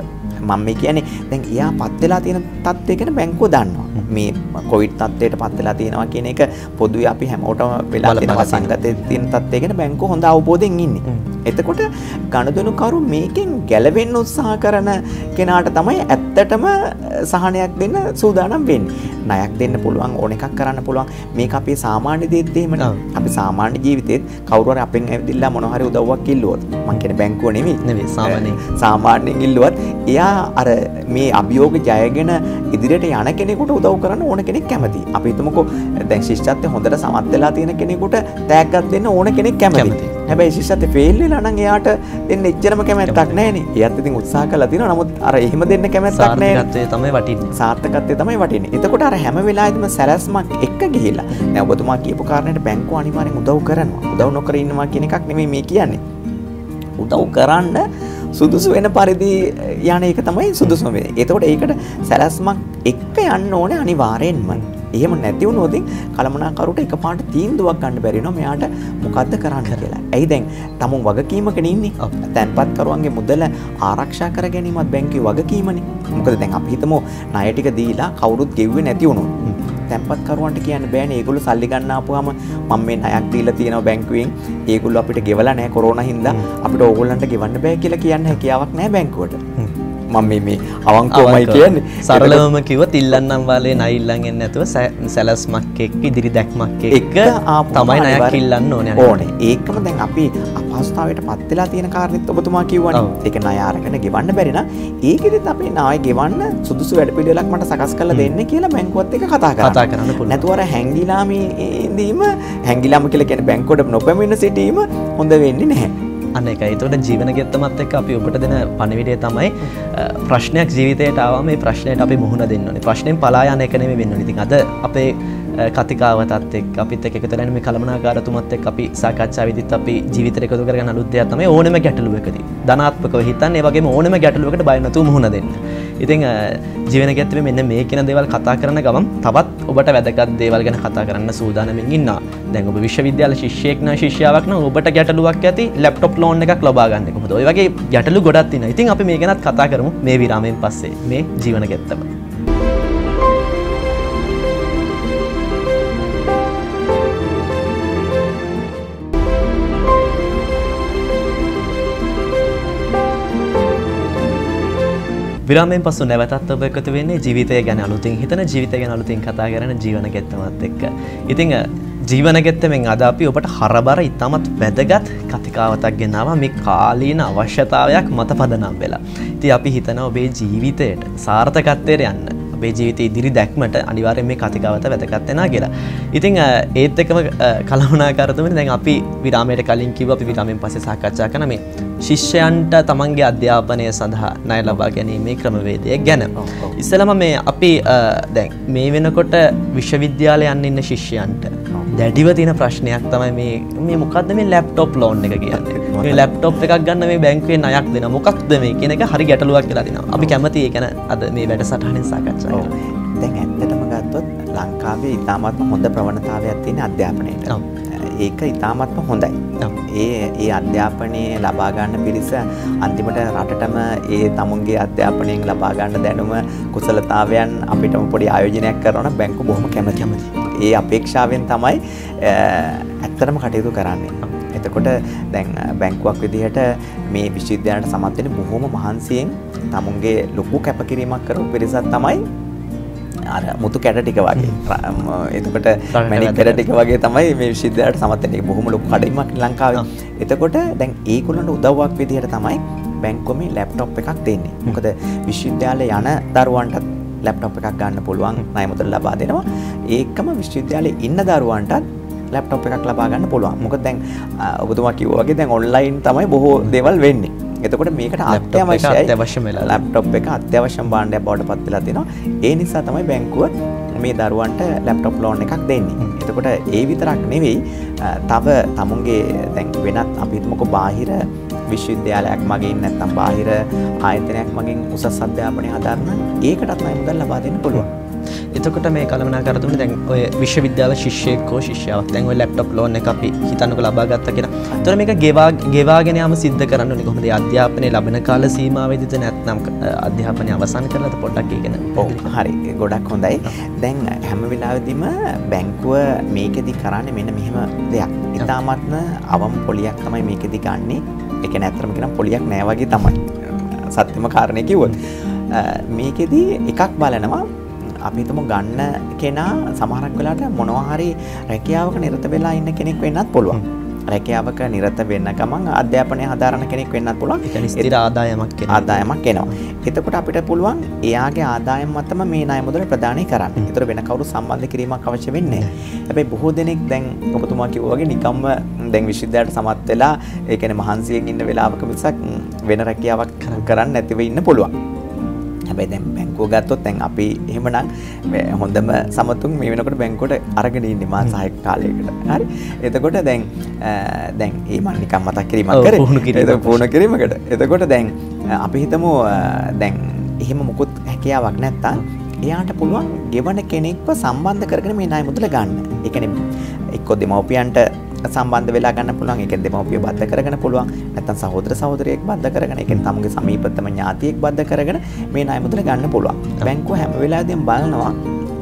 මම මේ කියන්නේ දැන් එයා පත් වෙලා තියෙන තත්ත්වය ගැන බැංකුව දන්නවා. මේ කොවිඩ් තත්ත්වයට පත් වෙලා තියෙනවා කියන එක පොදුවේ අපි හැමෝටම වෙලා තියෙන වසංගතයේ තියෙන තත්ත්වය ගැන බැංකුව හොඳ අවබෝධයෙන් ඉන්නේ. එතකොට ගනුදෙනුකරු මේකෙන් ගැලවෙන්න උත්සාහ කරන කෙනාට තමයි ඇත්තටම සහනයක් දෙන්න සූදානම් වෙන්නේ. ණයක් දෙන්න පුළුවන් ඕන එකක් කරන්න පුළුවන්. මේක අපේ සාමාන්‍ය දේත් එහෙමනේ. අපි සාමාන්‍ය ජීවිතේත් කවුරු හරි අපෙන් ඇවිදilla මොන හරි උදව්වක් ඉල්ලුවොත් මං කියන්නේ බැංකුව නෙවෙයි සාමාන්‍යයෙන් ඉල්ලුවත් එයා අර මේ අභියෝග ජයගෙන ඉදිරියට යන කෙනෙකුට උදව් කරන්න ඕන කෙනෙක් කැමතියි. අපි හිතමුකෝ දැන් ශිෂ්‍යත්වයේ හොඳට සමත් වෙලා තියෙන කෙනෙකුට තෑග්ගක් දෙන්න ඕන කෙනෙක් කැමතියි. හැබැයි ශිෂ්‍යත්වයේ ෆේල් වෙලා නම් එයාට දෙන්න එච්චරම කැමැත්තක් නැහැනේ. එයාත් ඉතින් උත්සාහ කරලා තියෙනවා. නමුත් අර එහෙම දෙන්න කැමැත්තක් නැහැ. සාර්ථකත්වයේ තමයි වටින්නේ. සාර්ථකත්වයේ තමයි වටින්නේ. එතකොට අර හැම වෙලාවෙදිම සැලැස්මක් එක්ක ගිහිල්ලා දැන් ඔබතුමා කියපු කාරණේට බැංකුව අනිවාර්යෙන් උදව් කරනවා. උදව් නොකර ඉන්නවා කියන එකක් නෙමෙයි මේ කියන්නේ. උදව් කරන්න සුදුසු වෙන පරිදි යන එක තමයි සුදුසුම වෙන්නේ. එතකොට ඒකට සැලැස්මක් එක්ක යන්න ඕනේ අනිවාර්යෙන්ම. එහෙම නැති වුණොත් කලමනාකරුට එකපාරට තීන්දුවක් ගන්න බැරි වෙනවා මෙයාට මොකද්ද කරන්න කියලා. ඇයි දැන් තමුන් වගකීමකනේ ඉන්නේ. තැන්පත්කරුවන්ගේ මුදල ආරක්ෂා කර ගැනීමත් බැංකුවේ වගකීමනේ. මොකද දැන් අපි හිතමු ණය ටික දීලා කවුරුත් ගෙව්වේ නැති වුණොත්. තැන්පත්කරුවන්ට කියන්න බෑනේ ඒගොල්ලෝ සල්ලි ගන්න ආපුවාම මම මේ ණයක් දීලා තියෙනවා බැංකුවෙන් ඒගොල්ලෝ අපිට ගෙවලා නැහැ කොරෝනා හින්දා අපිට ඕගොල්ලන්ට ගෙවන්න බෑ කියලා කියන්න හැකියාවක් නැහැ බැංකුවට. මම මේ අවංකවමයි කියන්නේ. සරලවම කිව්වොත් ඉල්ලන්නම් වාලේ ණය ඉල්ලන් එන්නේ නැතුව සැලැස්මක් එක්ක ඉදිරි දැක්මක් එක්ක තමයි ණයක් ඉල්ලන්න ඕනේ. ඒකම දැන් අපි අපහසුතාවයට පත් වෙලා තියෙන කාරණෙත් ඔබතුමා කිව්වනේ. ඒක ණය අරගෙන ගෙවන්න බැරි නම් ඒකෙදිත් අපි ණය ගෙවන්න සුදුසු වැඩපිළිවෙලක් මට සකස් කරලා දෙන්න කියලා බැංකුවත් එක්ක කතා කරන්න පුළුවන්. නැතුව අර හැංගිලාම ඉඳීම හැංගිලාම කියලා කියන්නේ බැංකුවට නොපැමිණ සිටීම හොඳ වෙන්නේ නැහැ. අන්න එකයි. ඒතකොට ජීවන ගෙත්තමත් එක්ක අපි ඔබට දෙන පණිවිඩය තමයි ප්‍රශ්නයක් ජීවිතයට ආවම මේ ප්‍රශ්නයට අපි මුහුණ දෙන්න ඕනේ. ප්‍රශ්නෙන් පලා යන එක නෙමෙයි වෙන්න ඕනේ. ඉතින් අද අපේ කතිකාවතත් එක්ක අපිත් එක්ක එකතු වෙලා මේ කලමනාකාරතුමත් එක්ක අපි සාකච්ඡා විදිහට අපි ජීවිතේට එකතු කරගන්න අලුත් දෙයක් තමයි ඕනෙම ගැටලුවකදී ධනාත්මකව හිතන්න ඒ වගේම ඕනෙම ගැටලුවකට බය නැතුව මුහුණ දෙන්න. ඉතින් ජීවන ගැත්තමේ මෙන්න මේ කියන දේවල් කතා කරන ගමන් තවත් ඔබට වැදගත් දේවල් ගැන කතා කරන්න සූදානම්ින් ඉන්නවා. දැන් ඔබ විශ්වවිද්‍යාල ශිෂ්‍යයෙක් නම් ශිෂ්‍යාවක් නම් ඔබට ගැටලුවක් ඇති ලැප්ටොප් ලෝන් එකක් ලබා ගන්න කොහොමද? ඔය වගේ ගැටලු ගොඩක් තියෙනවා. ඉතින් අපි මේ ගැනත් කතා කරමු මේ විරාමයෙන් පස්සේ මේ ජීවන ගැත්තම. විරාමයෙන් පසු නැවතත් ඔබ එකතු වෙන්නේ ජීවිතය ගැන අලුතින් හිතන ජීවිතය ගැන අලුතින් කතා කරන ජීවන ගැත්තමත් එක්ක. ඉතින් ජීවන ගැත්තමෙන් අද අපි ඔබට හරබර ඉතාමත් වැදගත් කතිකාවතක් ගෙනාවා මේ කාලීන අවශ්‍යතාවයක් මත පදනම් වෙලා. ඉතින් අපි හිතනවා ඔබේ ජීවිතයට සාර්ථකත්වයට යන්න ඔබේ ජීවිතයේ ඉදිරි දැක්මට අනිවාර්යෙන් මේ කතිකාවත වැදගත් වෙනවා කියලා. ඉතින් ඒත් එක්කම කලමනාකාරතුමනි දැන් අපි විරාමයට කලින් කිව්වා අපි විරාමයෙන් පස්සේ සාකච්ඡා කරන මේ ශිෂ්‍යයන්ට තමන්ගේ අධ්‍යාපනය සඳහා ණය ලබා ගැනීමේ ක්‍රමවේදය ගැන. ඉස්සෙල්ලාම මේ අපි දැන් මේ වෙනකොට විශ්වවිද්‍යාලේ යන්න ඉන්න ශිෂ්‍යයන්ට දැඩිව තියෙන ප්‍රශ්නයක් තමයි මේ මොකද්ද මේ ලැප්ටොප් ලෝන් එක කියන්නේ. මේ ලැප්ටොප් එකක් ගන්න මේ බැංකුවේ ණයක් දෙනවා. මොකක්ද මේ කියන එක හරි ගැටලුවක් කියලා දෙනවා. අපි කැමති ඒ ගැන අද මේ වැඩසටහනෙන් සාකච්ඡා කරමු. දැන් ඇත්තටම ගත්තොත් ලංකාවේ ඉතාමත්ම හොඳ ප්‍රවණතාවයක් තියෙන අධ්‍යාපනයට. ඒක ඉතාමත්ම හොඳයි. ඒ අධ්‍යාපනයේ ලබා ගන්න පිරිස අන්තිමට රටටම ඒ තමුන්ගේ අධ්‍යාපනයෙන් ලබා ගන්න දැනුම කුසලතාවයන් අපිටම පොඩි ආයෝජනයක් කරනවා නම් බැංකුව බොහොම කැමතියි. ඒ අපේක්ෂාවෙන් තමයි ඇත්තටම කටයුතු කරන්නේ. එතකොට දැන් බැංකුවක් විදිහට මේ විශ්වවිද්‍යාලයට සමත් වෙන්නේ බොහොම මහන්සියෙන් තමුන්ගේ ලොකු කැපකිරීමක් කරපු පිරිසක් තමයි අර මුතු කැට ටික වගේ. එතකොට මැණික් කැට ටික වගේ තමයි මේ විශ්වවිද්‍යාලයට සමත් වෙන්නේ. බොහොම ලොකු කඩයිමක් ලංකාවේ. එතකොට දැන් ඒගොල්ලන්ට උදව්වක් විදිහට තමයි බැංකුව මේ ලැප්ටොප් එකක් දෙන්නේ. මොකද විශ්වවිද්‍යාලේ යන දරුවන්ට ලැප්ටොප් එකක් ගන්න පුළුවන් ණය මුදල් ලබා දෙනවා. ඒකම විශ්වවිද්‍යාලේ ඉන්න දරුවන්ට ලැප්ටොප් එකක් ලබා ගන්න පුළුවන්. මොකද දැන් ඔබතුමා කිව්වා වගේ දැන් ඔන්ලයින් තමයි බොහෝ දේවල් වෙන්නේ. එතකොට මේකට අත්‍යවශ්‍යයි ලැප්ටොප් එක අත්‍යවශ්‍යම භාණ්ඩයක් බවට පත් වෙලා තියෙනවා. ඒ නිසා තමයි බැංකුව මේ දරුවන්ට ලැප්ටොප් ලෝන් එකක් දෙන්නේ. එතකොට ඒ විතරක් නෙවෙයි තව තමුන්ගේ දැන් වෙනත් අපි හිතමුකෝ බාහිර විශ්වවිද්‍යාලයක් මගින් නැත්නම් බාහිර ආයතනයක් මගින් උසස් අධ්‍යාපනය හදාරන ඒකටත් ණය මුදල් ලබා දෙන්න පුළුවන්. එතකොට මේ කළමනාකරතුමනි දැන් ඔය විශ්වවිද්‍යාල ශිෂ්‍යයෙක් හෝ ශිෂ්‍යාවක් දැන් ඔය ලැප්ටොප් ලෝන් එක අපි හිතන්නකෝ ලබා ගත්තා කියලා. ඒතර මේක ගෙවාගෙන යාම සිද්ධ කරන්න ඕනේ කොහොමද? අධ්‍යාපනයේ ලැබෙන කාල සීමාවෙදිද නැත්නම් අධ්‍යාපනය අවසන් කරලාද පොඩ්ඩක් ඒක ගැන. ඔව් හරි ගොඩක් හොඳයි. දැන් හැම වෙලාවෙදිම බැංකුව මේකෙදි කරන්නේ මෙන්න මෙහෙම දෙයක්. ඉතාමත්ම අවම පොලියක් තමයි මේකෙදි ගන්නෙ. ඒ කියන්නේ ඇත්තටම කියනම් පොලියක් නෑ වගේ තමයි. සත්‍යම කාරණේ කිව්වොත්. මේකෙදි එකක් බලනවා අපි හිතමු ගන්න කෙනා සමහරක් වෙලාවට මොනවා හරි රැකියාවක නිරත වෙලා ඉන්න කෙනෙක් වෙන්නත් පුළුවන්. රැකියාවක නිරත වෙන්න ගමන් අධ්‍යාපනය හදාරන කෙනෙක් වෙන්නත් පුළුවන්. ඒ කියන්නේ ස්ථිර ආදායමක් එනවා. එතකොට අපිට පුළුවන් එයාගේ ආදායම මතම මේ ණය මුදල ප්‍රදානය කරන්න. ඒතර වෙන කවුරු සම්බන්ධ කිරීමක් අවශ්‍ය වෙන්නේ නැහැ. හැබැයි බොහෝ දෙනෙක් දැන් ඔබතුමා කිව්වා වගේ නිකම්ම දැන් විශ්වවිද්‍යාලයට සමත් වෙලා ඒ කියන්නේ මහන්සියෙන් ඉන්න වෙලාවක මිසක් වෙන රැකියාවක් කරන්න නැතිව ඉන්න පුළුවන්. හැබැයි දැන් බැංකුව ගත්තොත් දැන් අපි එහෙමනම් හොඳම සමතුන් මේ වෙනකොට බැංකුවට අරගෙන ඉන්නේ මාස 6ක කාලයකට. හරි. එතකොට දැන් ඒ මම නිකන් මතක් කිරීමක් කරේ. පුහුණු කිරීමකට. එතකොට දැන් අපි හිතමු දැන් එහෙම මොකුත් හැකියාවක් නැත්තම් එයාට පුළුවන් ගෙවන කෙනෙක්ව සම්බන්ධ කරගෙන මේ ණය මුදල ගන්න. ඒ කියන්නේ එක්ක දෙමව්පියන්ට සම්බන්ධ වෙලා ගන්න පුළුවන්. ඒ කියන්නේ දෙමව්පිය බද්ධ කරගෙන පුළුවන්. නැත්නම් සහෝදර සහෝදරියෙක් බද්ධ කරගෙන, ඒ කියන්නේ තමගේ සමීපතම ඥාතියෙක් බද්ධ කරගෙන මේ ණය මුදල ගන්න පුළුවන්. බැංකුව හැම වෙලාවෙදීම බලනවා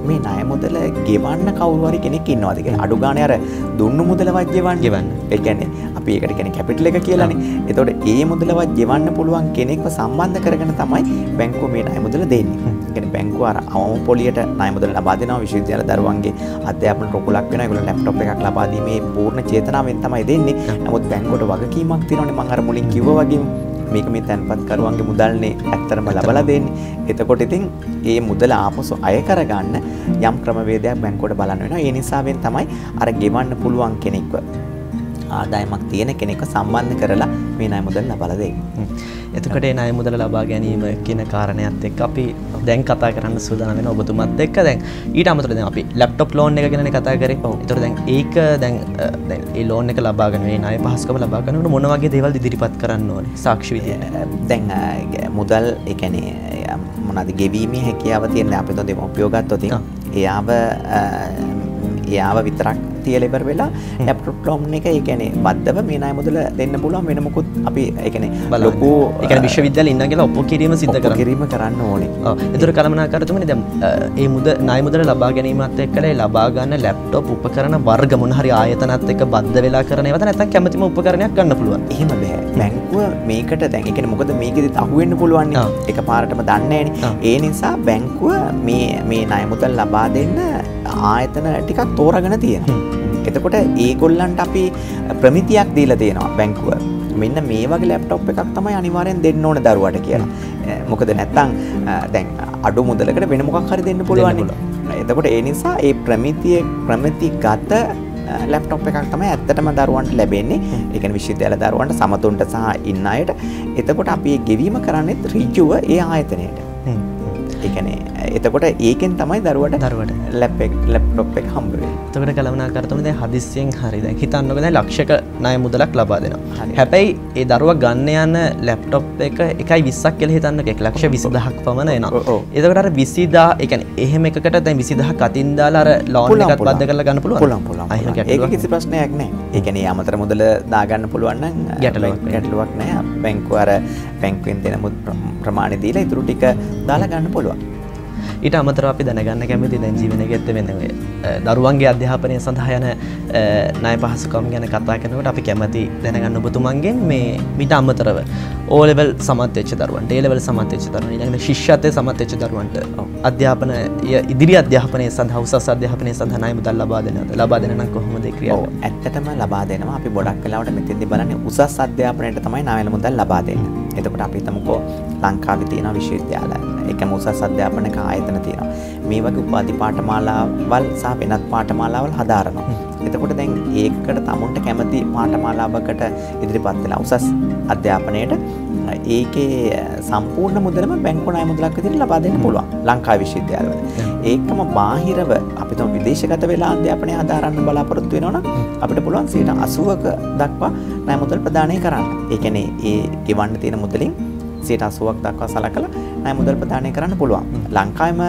මේ ණය මුදල ගෙවන්න කවුරු හරි කෙනෙක් ඉන්නවද කියලා. අඩු ගානේ අර දුන්නු මුදලවත් ගෙවන්න. ඒ කියන්නේ අපි ඒකට කියන්නේ කැපිටල් එක කියලානේ. එතකොට ඒ මුදලවත් ගෙවන්න පුළුවන් කෙනෙක්ව සම්බන්ධ කරගෙන තමයි බැංකුව මේ ණය මුදල දෙන්නේ. ඒ කියන්නේ බැංකුව අර අවම පොලියට ණය මුදල ලබා දෙනවා. විශ්වවිද්‍යාල දරුවන්ගේ අධ්‍යාපන රුකුලක් වෙනවා. ඒගොල්ලෝ ලැප්ටොප් එකක් ලබා දීමේ පූර්ණ චේතනාවෙන් තමයි දෙන්නේ. නමුත් බැංකුවට වගකීමක් තියෙනවානේ. මම අර මුලින් කිව්වා වගේම මේක මේ තැන්පත් කරුවන්ගේ මුදල්නේ ඇත්තටම ලබලා දෙන්නේ. එතකොට ඉතින් ඒ මුදල ආපසු අය කරගන්න යම් ක්‍රමවේදයක් බැංකුවට බලන්න වෙනවා. ඒ නිසාවෙන් තමයි අර ගෙවන්න පුළුවන් කෙනෙක්ව ආදායමක් තියෙන කෙනෙක්ව සම්බන්ධ කරලා මේ ණය මුදල් ලබා දෙයි. එතකොට ඒ ණය මුදල ලබා ගැනීම කියන කාරණයත් එක්ක අපි දැන් කතා කරන්න සූදානම් වෙන ඔබතුමත් එක්ක දැන් ඊට අමතරව දැන් අපි ලැප්ටොප් ලෝන් එක ගැනනේ කතා කරේ. ඒතකොට දැන් ඒක දැන් ඒ ලෝන් එක ලබා ගන්න මේ ණය පහසුකම ලබා ගන්නකොට මොන වගේ දේවල්ද ඉදිරිපත් කරන්න ඕනේ සාක්ෂි විදියට? දැන් මුදල් ඒ කියන්නේ මොනවාද ගෙවීමේ හැකියාව තියෙන අපි තෝ දෙමෝපියෝ ගත්තොත් එයාව විතරක් තියලා ඉවර වෙලා ලැප්ටොප් ලෝන් එක ඒ කියන්නේ බද්දව මේ ණය මුදල දෙන්න පුළුවන් වෙන මොකුත් අපි ඒ කියන්නේ ලොකු ඒ කියන්නේ විශ්වවිද්‍යාලේ ඉන්නවා කියලා ඔප්පු කිරීම සිද්ධ කරන්න ඕනේ. ඔව්. ඒතර කළමනාකාරතුමනි දැන් මේ ණය මුදල ලබා ගැනීමත් එක්කලා ඒ ලබා ගන්න ලැප්ටොප් උපකරණ වර්ග මොන හරි ආයතනත් එක්ක බද්ධ වෙලා කරන ඒවාද නැත්නම් කැමැතිම උපකරණයක් ගන්න පුළුවන්. එහෙම බෑ. බැංකුව මේකට දැන් ඒ කියන්නේ මොකද මේකෙදිත් අහුවෙන්න පුළුවන් නේ. එකපාරටම දන්නේ නැහනේ. ඒ නිසා බැංකුව මේ ණය මුදල් ලබා දෙන්න ආයතන ටිකක් තෝරාගෙන තියෙනවා. එතකොට ඒගොල්ලන්ට අපි ප්‍රමිතියක් දීලා තියෙනවා බැංකුව. මෙන්න මේ වගේ ලැප්ටොප් එකක් තමයි අනිවාර්යෙන් දෙන්න ඕන දරුවට කියලා. මොකද නැත්තම් දැන් අඩු මුදලකට වෙන මොකක් හරි දෙන්න පුළුවන්. එතකොට ඒ නිසා ඒ ප්‍රමිතිගත ලැප්ටොප් එකක් තමයි ඇත්තටම දරුවන්ට ලැබෙන්නේ. ඒ කියන්නේ විශ්වවිද්‍යාල දරුවන්ට සමතුන්ට සහ ඉන්න අයට. එතකොට අපි ඒ ගෙවීම කරන්නේ ඍජුව ඒ ආයතනයට. ඒ කියන්නේ එතකොට ඒකෙන් තමයි දරුවට ලැප්ටොප් එක හම්බ වෙන්නේ. එතකොට කළමනාකාරතුමනි දැන් හදිස්සියෙන් හරි දැන් හිතන්නකෝ දැන් ලක්ෂයක ණය මුදලක් ලබා දෙනවා. හැබැයි ඒ දරුවා ගන්න යන ලැප්ටොප් එක 1.20ක් කියලා හිතන්නකෝ 1,20,000ක් පමණ එනවා. එතකොට අර 20,000 ඒ කියන්නේ එහෙම එකකට දැන් 20,000ක් අතින් දාලා අර ලෝන් එකත් බද්ධ කරලා ගන්න පුළුවන්. පුළුවන්. ඒක කිසි ප්‍රශ්නයක් නැහැ. ඒ කියන්නේ අමතර මුදල දා ගන්න පුළුවන් නම් ගැටලුවක් නැහැ. බැංකුව අර බැංකුවෙන් දෙන ප්‍රමාණය දීලා ඉතුරු ටික දාලා ගන්න පුළුවන්. ඊට අමතරව අපි දැනගන්න කැමති දැන් ජීවනයේ ගෙත් වෙන ඔය දරුවන්ගේ අධ්‍යාපනය සඳහා යන ණය පහසුකම් ගැන කතා කරනකොට අපි කැමති දැනගන්න ඔබතුමන්ගෙන් මේ ඊට අමතරව O level සමත් වෙච්ච දරුවන්ට A level සමත් වෙච්ච දරුවන්ට ඊළඟට ශිෂ්‍යත්වයේ සමත් වෙච්ච දරුවන්ට අධ්‍යාපනය ඉදිරි අධ්‍යාපනය සඳහා උසස් අධ්‍යාපනය සඳහා ණය මුදල් ලබා දෙන නම් කොහොමද ඒ ක්‍රියාව? ඔව් ඇත්තටම ලබා දෙනවා. අපි ගොඩක් වෙලාවට මෙතෙන්දී බලන්නේ උසස් අධ්‍යාපනයට තමයි ණය මුදල් ලබා දෙන්නේ. එතකොට අපි හිතමුකෝ ලංකාවේ තියෙන විශ්වවිද්‍යාල එකම උසස් අධ්‍යාපනක ආයතන තියෙනවා. මේ වගේ උපාධි පාඨමාලාවල් සහ වෙනත් පාඨමාලාවල් හදාරනවා. එතකොට දැන් ඒකට තමුන්ට කැමති පාඨමාලාවකට ඉදිරිපත් වෙලා උසස් අධ්‍යාපනයට ඒකේ සම්පූර්ණ මුදලම බැංකු ණය මුදලක් විදිහට ලබා දෙන්න පුළුවන් ලංකාවේ විශ්වවිද්‍යාලවල. ඒකම බාහිරව අපි තම විදේශගත වෙලා අධ්‍යාපනය හදාරන්න බලාපොරොත්තු වෙනවා නම් අපිට පුළුවන් 80%ක දක්වා ණය මුදල් ප්‍රදානය කරන්න. ඒ කියන්නේ ඒ ගෙවන්න තියෙන මුදලින් 80%ක් දක්වා සලකලා ණය මුදල් ප්‍රදානය කරන්න පුළුවන්. ලංකාවෙම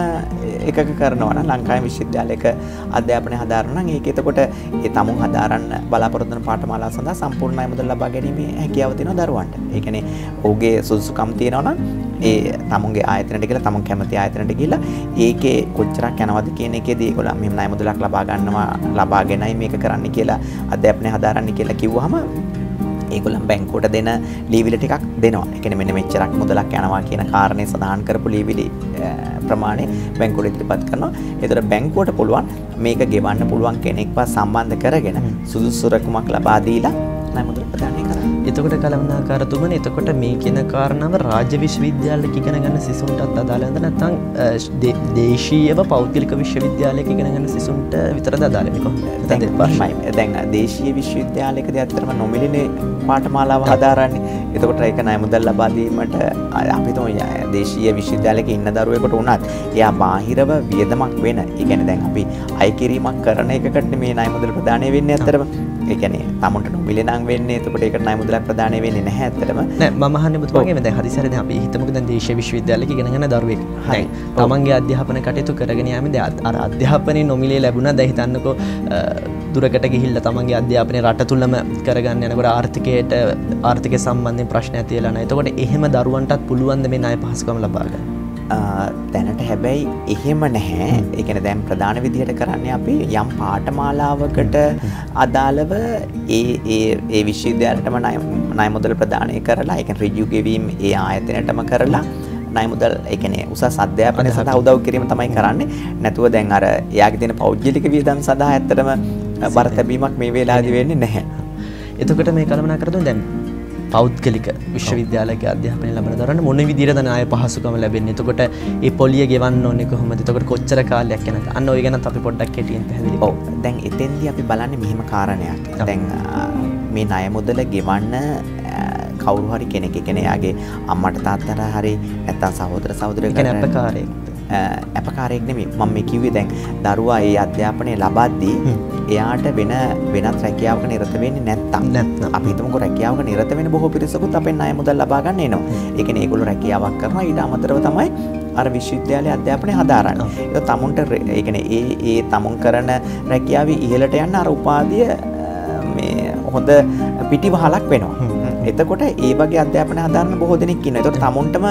එකක කරනවා නම් ලංකාවේ විශ්වවිද්‍යාලයක අධ්‍යාපනය හදාරනවා නම් ඒක එතකොට ඒ තමුන් හදාරන්න බලාපොරොත්තු වෙන පාඨමාලා සඳහා සම්පූර්ණ ණය මුදල් ලබා ගැනීමේ හැකියාව තියෙනවා දරුවන්ට. ඒ කියන්නේ ඔහුගේ සුදුසුකම් තියෙනවා නම් ඒ තමුන්ගේ ආයතනයට ගිහලා තමුන් කැමති ආයතනයට ගිහලා ඒකේ කොච්චරක් යනවද කියන එකේදී ඒගොල්ලෝ මේ ණය මුදලක් ලබාගෙනයි මේක කරන්න කියලා අධ්‍යාපනය හදාරන්න කියලා කිව්වහම ඒගොල්ලන් බැංකුවට දෙන ලීවිල ටිකක් දෙනවා. ඒ කියන්නේ මෙන්න මෙච්චරක් මුදලක් යනවා කියන කාරණේ සඳහන් කරපු ලීවිලි ප්‍රමාණය බැංකුවට ඉදිරිපත් කරනවා. ඒතර බැංකුවට පුළුවන් මේක ගෙවන්න පුළුවන් කෙනෙක්ව සම්බන්ධ කරගෙන සුදුසු රැකමක් ලබා දීලා ණය මුදල් ප්‍රදානය කරනවා. එතකොට කළමනාකාරතුමනි එතකොට මේ කියන කාරණාව රාජ්‍ය විශ්වවිද්‍යාලයක ඉගෙන ගන්න සිසුන්ටත් අදාළද නැත්නම් දේශීයව පෞද්ගලික විශ්වවිද්‍යාලයක ඉගෙන ගන්න සිසුන්ට විතරද අදාළ වෙන්නේ කොහොමද? දැන් දේශීය විශ්වවිද්‍යාලයකදී අත්‍තරම නොමිලේ පාඨමාලාව හදාරන්නේ. එතකොට ඒක ණය මුදල් ලබා දීමට අපි තමයි දේශීය විශ්වවිද්‍යාලයක ඉන්න දරුවෙකුට උනත් එයා බාහිරව වියදමක් වෙන. ඒ කියන්නේ දැන් අපි අය කිරීමක් කරන එකකට මේ ණය මුදල් ප්‍රදානය වෙන්නේ අත්‍තරම. ඒ කියන්නේ තමුන්ට නොමිලේ නම් වෙන්නේ. එතකොට ඒකට ණය මුදලක් ප්‍රදානය වෙන්නේ නැහැ ඇත්තටම. නෑ මම අහන්නේ ඔබතුමාගෙන් දැන් හදිසියෙ දැන් අපි හිතමුකෝ දැන් දේශීය විශ්වවිද්‍යාලයක ඉගෙන ගන්න දරුවෙක්. දැන් තමන්ගේ අධ්‍යාපන කටයුතු කරගෙන යාමේදී අර අධ්‍යාපනයේ නොමිලේ ලැබුණා. දැන් හිතන්නකෝ දුරකට ගිහිල්ලා තමන්ගේ අධ්‍යාපනය රට තුලම කරගන්න යනකොට ආර්ථිකය සම්බන්ධයෙන් ප්‍රශ්න ඇති වෙලා නැහැ. එතකොට එහෙම දරුවන්ටත් පුළුවන් ද මේ ණය පහසුකම් ලබා ගන්න? දැනට හැබැයි එහෙම නැහැ. ඒ කියන්නේ දැන් ප්‍රධාන විදිහට කරන්නේ අපි යම් පාඨමාලාවකට අදාළව ඒ විශ්වවිද්‍යාලයටම ණය මුදල් ප්‍රදානය කරලා ඒ කියන්නේ ඍජු ගෙවීම ඒ ආයතනයටම කරලා ණය මුදල් ඒ කියන්නේ උසස් අධ්‍යාපනය සඳහා උදව් කිරීම තමයි කරන්නේ. නැතුව දැන් අර එයාගේ තියෙන පෞද්ගලික වියදම් සඳහා ඇත්තටම බර තැබීමක් මේ වෙලාවේදී වෙන්නේ නැහැ. එතකොට මේ කළමනාකරන දැන් පෞද්ගලික විශ්වවිද්‍යාලයක අධ්‍යාපනය ලබන දරුවන්ට මොන විදිහටද ණය පහසුකම ලැබෙන්නේ? එතකොට ඒ පොලිය ගෙවන්න ඕනේ කොහොමද? එතකොට කොච්චර කාලයක් යනද? අන්න ඔය ගැනත් අපි පොඩ්ඩක් කෙටියෙන් පැහැදිලි කරමු. ඔව්. දැන් එතෙන්දී අපි බලන්නේ මෙහෙම කාරණයක්. දැන් මේ ණය මුදල ගෙවන්න කවුරු හරි කෙනෙක් කියන්නේ යාගේ අම්මට තාත්තට හරි නැත්නම් සහෝදර සහෝදරියකට කියන්නේ අපකාරයෙක්. අපකාරයෙක් නෙමෙයි මම මේ කිව්වේ දැන් දරුවා ඒ අධ්‍යාපනය ලබද්දී එයාට වෙනත් රැකියාවක නිරත වෙන්නේ නැත්තම් අපි හිතමුකෝ රැකියාවක නිරත වෙන බොහෝ පිරිසකුත් අපෙන් ණය මුදල් ලබා ගන්න එනවා. ඒ කියන්නේ ඒගොල්ලෝ රැකියාවක් කරනවා ඊට අමතරව තමයි අර විශ්වවිද්‍යාලයේ අධ්‍යාපනය හදාරන්නේ. ඒක තමුන්ට ඒ කියන්නේ ඒ තමුන් කරන රැකියාවේ ඉහළට යන්න අර උපාධිය මේ හොඳ පිටිවහලක් වෙනවා. එතකොට ඒ වගේ අධ්‍යාපනය හදාරන බොහෝ දෙනෙක් ඉන්නවා. ඒතකොට තමුන්ටම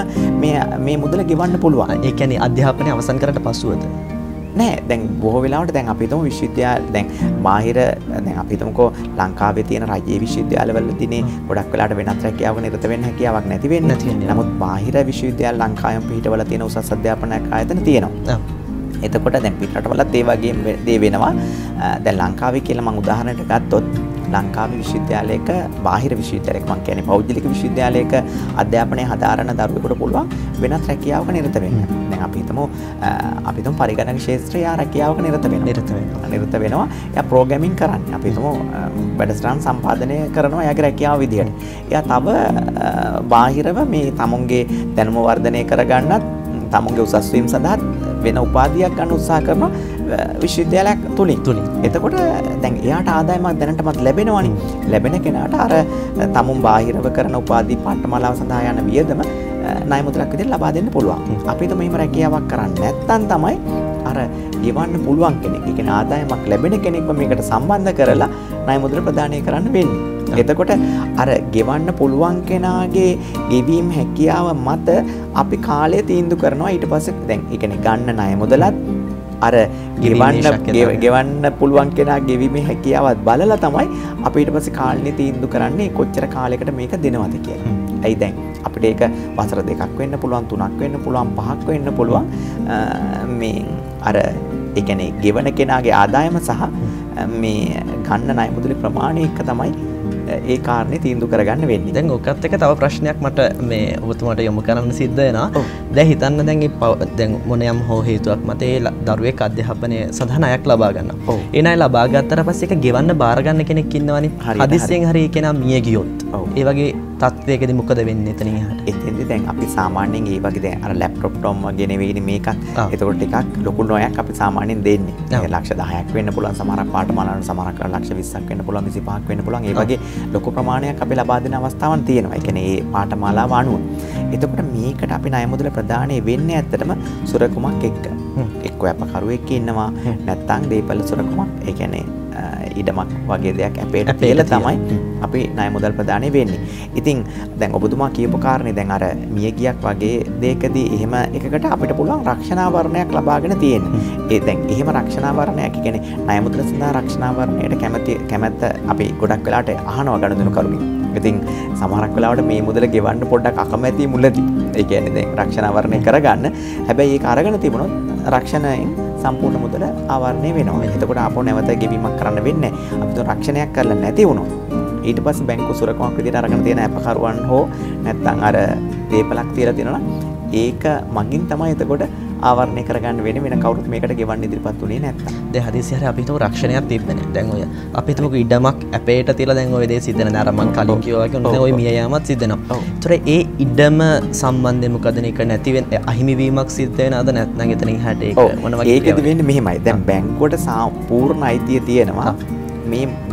මේ මුදල ගෙවන්න පුළුවන්. ඒ කියන්නේ අධ්‍යාපනය අවසන් කරලා පසුවද? නෑ දැන් බොහෝ වෙලාවට දැන් අපි හිතමු විශ්වවිද්‍යාල දැන් බාහිර දැන් අපි හිතමුකෝ ලංකාවේ තියෙන රජයේ විශ්වවිද්‍යාලවලදීනේ ගොඩක් වෙලාවට වෙනත් රැකියාවක නිරත වෙන්න හැකියාවක් නැති වෙන්නේ. නමුත් බාහිර විශ්වවිද්‍යාල ලංකාවෙම පිහිටවල තියෙන උසස් අධ්‍යාපනයක් ආයතන තියෙනවා. එතකොට දැන් පිටරටවලත් ඒ වගේ දේ වෙනවා. දැන් ලංකාවේ කියලා මම උදාහරණයක් ගත්තොත් ලංකාවේ විශ්වවිද්‍යාලයක බාහිර විශ්වවිද්‍යාලයක මම කියන්නේ පෞද්ගලික විශ්වවිද්‍යාලයක අධ්‍යාපනය හදාරන දරුවෙකුට පුළුවන් වෙනත් රැකියාවක නිරත වෙන්න. දැන් අපි හිතමු පරිගණක ක්ෂේත්‍රයේ රැකියාවක නිරත වෙනවා. එයා ප්‍රෝග්‍රෑමින් කරන්නේ. අපි හිතමු වැඩසටහන් සම්පාදනය කරනවා එයාගේ රැකියාව විදියට. එයා තව බාහිරව මේ තමුන්ගේ දැනුම වර්ධනය කරගන්නත් තමුන්ගේ උසස් වීම සඳහා වෙන උපාධියක් ගන්න උත්සාහ කරනවා විශ්වවිද්‍යාලයක් තුලින්. එතකොට දැන් එයාට ආදායමක් දැනටමත් ලැබෙනවනේ. ලැබෙන කෙනාට අර තමුන් බාහිරව කරන උපාධි පාඨමාලාව සඳහා යන වියදම ණය මුදලක් විදිහට ලබා දෙන්න පුළුවන්. අපි හිතමු එහෙම රැකියාවක් කරන්නේ නැත්නම් තමයි අර ගෙවන්න පුළුවන් කෙනෙක්. ඒ කියන්නේ ආදායමක් ලැබෙන කෙනෙක්ව මේකට සම්බන්ධ කරලා ණය මුදල ප්‍රදානය කරන්න වෙන්නේ. එතකොට අර ගෙවන්න පුළුවන් කෙනාගේ ගෙවීම් හැකියාව මත අපි කාලය තීන්දුව කරනවා. ඊට පස්සේ දැන් ඒ කියන්නේ ගන්න ණය මුදලත් අර ගෙවන්න පුළුවන් කෙනා ගෙවීමේ හැකියාවත් බලලා තමයි අපි ඊට පස්සේ කාලේ තීන්දුව කරන්නේ කොච්චර කාලයකට මේක දෙනවද කියලා. ඇයි දැන් අපිට ඒක වසර 2ක් වෙන්න පුළුවන් 3ක් වෙන්න පුළුවන් 5ක් වෙන්න පුළුවන් මේ අර ඒ කියන්නේ ගෙවන කෙනාගේ ආදායම සහ මේ ගන්න ණය මුදලේ ප්‍රමාණය එක තමයි ඒ කාරණේ තීන්දුව කරගන්න වෙන්නේ. දැන් ඔකත් එක තව ප්‍රශ්නයක් මට මේ ඔබතුමාට යොමු කරන්න සිද්ධ වෙනවා. දැන් හිතන්න දැන් මොනියම් හෝ හේතුවක් මත ඒ දරුවෙක් අධ්‍යාපනය සඳහා ණයක් ලබා ගන්නවා. ඒ ණය ලබා ගත්තට පස්සේ ඒක ගෙවන්න බාර ගන්න කෙනෙක් ඉන්නවනේ. හදිස්සියෙන් හරි කෙනා මිය ගියොත්. ඒ වගේ තත්ත්වයකදී මොකද වෙන්නේ එතනින් එහාට? එතෙන්දී දැන් අපි සාමාන්‍යයෙන් ඒ වගේ දැන් අර ලැප්ටොප් ටොම් වගේ නෙවෙයිනේ මේකත්. ඒතකොට ටිකක් ලොකු ණයක් අපි සාමාන්‍යයෙන් දෙන්නේ. ලක්ෂ 10ක් වෙන්න පුළුවන් සමහරක් පාඨමාලාවල සමහරක් ලක්ෂ 20ක් වෙන්න පුළුවන් 25ක් වෙන්න පුළුවන්. ඒ වගේ ලොකු ප්‍රමාණයක් අපි ලබා දෙන අවස්ථාවන් තියෙනවා. ඒ කියන්නේ මේ පාඨමාලාව අනුව. එතකොට මේකට අපි ණය මුදල ප්‍රදානය වෙන්නේ ඇත්තටම සුරකුමක් එක්ක. එක්ක අපකරුවෙක් ඉන්නවා නැත්නම් දීපල සුරකුමක්. ඒ කියන්නේ ඉඩමක් වගේ දෙයක් අපේට තියලා තමයි අපි ණය මුදල් ප්‍රදානය වෙන්නේ. ඉතින් දැන් ඔබතුමා කියපු කාරණේ දැන් අර මියගියක් වගේ දෙයකදී එහෙම එකකට අපිට පුළුවන් රක්ෂණාවරණයක් ලබාගෙන තියෙන්න. ඒ දැන් එහෙම රක්ෂණාවරණයක් කියන්නේ ණය මුදල සඳහා රක්ෂණාවරණයට කැමැත්ත අපි ගොඩක් වෙලාට අහනවා ගනුදෙනු කරුණින්. ඉතින් සමහරක් වෙලාවට මේ මුදල ගෙවන්න පොඩ්ඩක් අකමැති මුලදී. ඒ කියන්නේ දැන් රක්ෂණාවරණය කරගන්න. හැබැයි ඒක අරගෙන තිබුණොත් රක්ෂණයෙන් සම්පූර්ණ මුදල ආවරණය වෙනවා. එතකොට ආපහු නැවත ගෙවීමක් කරන්න වෙන්නේ නැහැ. අපිට රක්ෂණයක් කරලා නැති වුණොත් ඊට පස්සේ බැංකු සුරකමක් විදිහට අරගෙන තියෙන අපකරුවන් හෝ නැත්නම් අර දේපලක් තියලා තියෙනවා ඒක මගින් තමයි එතකොට ආවරණය කරගන්න වෙන්නේ. වෙන කවුරුත් මේකට ගෙවන්න ඉදිරිපත් උනේ නැත්තම්. දැන් හදිස්සිය හරි අපි හිතමු රක්ෂණයක් තිබ්බේ නැහැ. දැන් ඔය අපි හිතමු ඉඩමක් අපේට තියලා දැන් ඔය දේ සිද්ධ වෙන අර මං කලින් කිව්වා වගේ ඔන්න ඔය මිය යාමත් සිද්ධ වෙනවා. ඒතර ඒ ඉඩම සම්බන්ධයෙන් මොකද මේක නැති වෙන අහිමි වීමක් සිද්ධ වෙනවද නැත්නම් එතනින් හැට ඒක මොන වගේ ඒකද වෙන්නේ මෙහෙමයි. දැන් බැංකුවට සම්පූර්ණ අයිතිය තියෙනවා.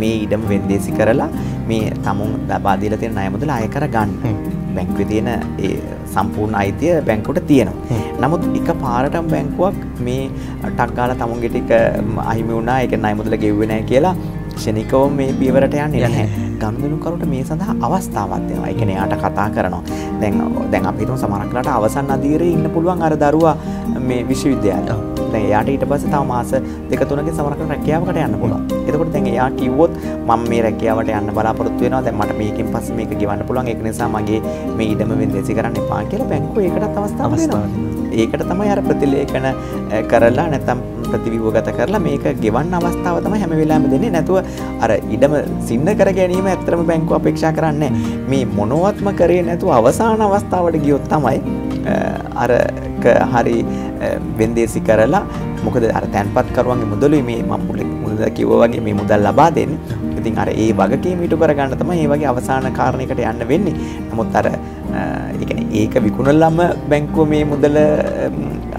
මේ ඉඩම වෙන්දේසි කරලා මේ තමුන් ලබා දීලා තියෙන ණය මුදල අය කර ගන්න. බැංකුවේ තියෙන ඒ සම්පූර්ණ අයිතිය බැංකුවට තියෙනවා. නමුත් එක පාරටම බැංකුවක් මේ ටක් ගාලා තමුන්ගේ ටික අහිමි වුණා ඒක ණය මුදල ගෙව්වේ නැහැ කියලා ක්ෂණිකව මේ පියවරට යන්නේ නැහැ. ගනුදෙනුකරුට මේ සඳහා අවස්ථාවක් දෙනවා. ඒ කියන්නේ යාට කතා කරනවා. දැන් අපි හිතමු සමහරක් වෙලාවට අවසන් අධීරයේ ඉන්න පුළුවන් අර දරුවා මේ විශ්වවිද්‍යාලේ. දැන් එයාට ඊට පස්සේ තව මාස 2-3කින් සමහරක් රැකියාවකට යන්න පුළුවන්. එතකොට දැන් එයා කිව්වොත් මම මේ රැකියාවට යන්න බලාපොරොත්තු වෙනවා. දැන් මට මේකෙන් පස්සේ මේක ගෙවන්න පුළුවන්. ඒක නිසා මගේ මේ ඉඩම වෙන්දේසි කරන්න එපා කියලා බැංකුව ඒකටත් අවස්ථාවක් දෙනවා. ඒකට තමයි අර ප්‍රතිලේඛන කරලා නැත්නම් ප්‍රතිවිවගත කරලා මේක ගෙවන්න අවස්ථාව තමයි හැම වෙලාවෙම දෙන්නේ. නැතුව අර ඉඩම සින්න කර ගැනීම ඇත්තටම බැංකුව අපේක්ෂා කරන්නේ මේ මොනවත්ම කරේ නැතුව අවසාන අවස්ථාවට ගියොත් තමයි හරි වෙන්දේසි කරලා මොකද අර තැන්පත් කරුවන්ගේ මුදලුයි මේ මම මුල කිව්වා වගේ මේ මුදල් ලබා දෙන්නේ. ඉතින් අර ඒ වගකීම ඉටු කරගන්න තමයි මේ වගේ අවසාන කාරණයකට යන්න වෙන්නේ. නමුත් අර ඒ කියන්නේ ඒක විකුණලම බැංකුව මේ මුදල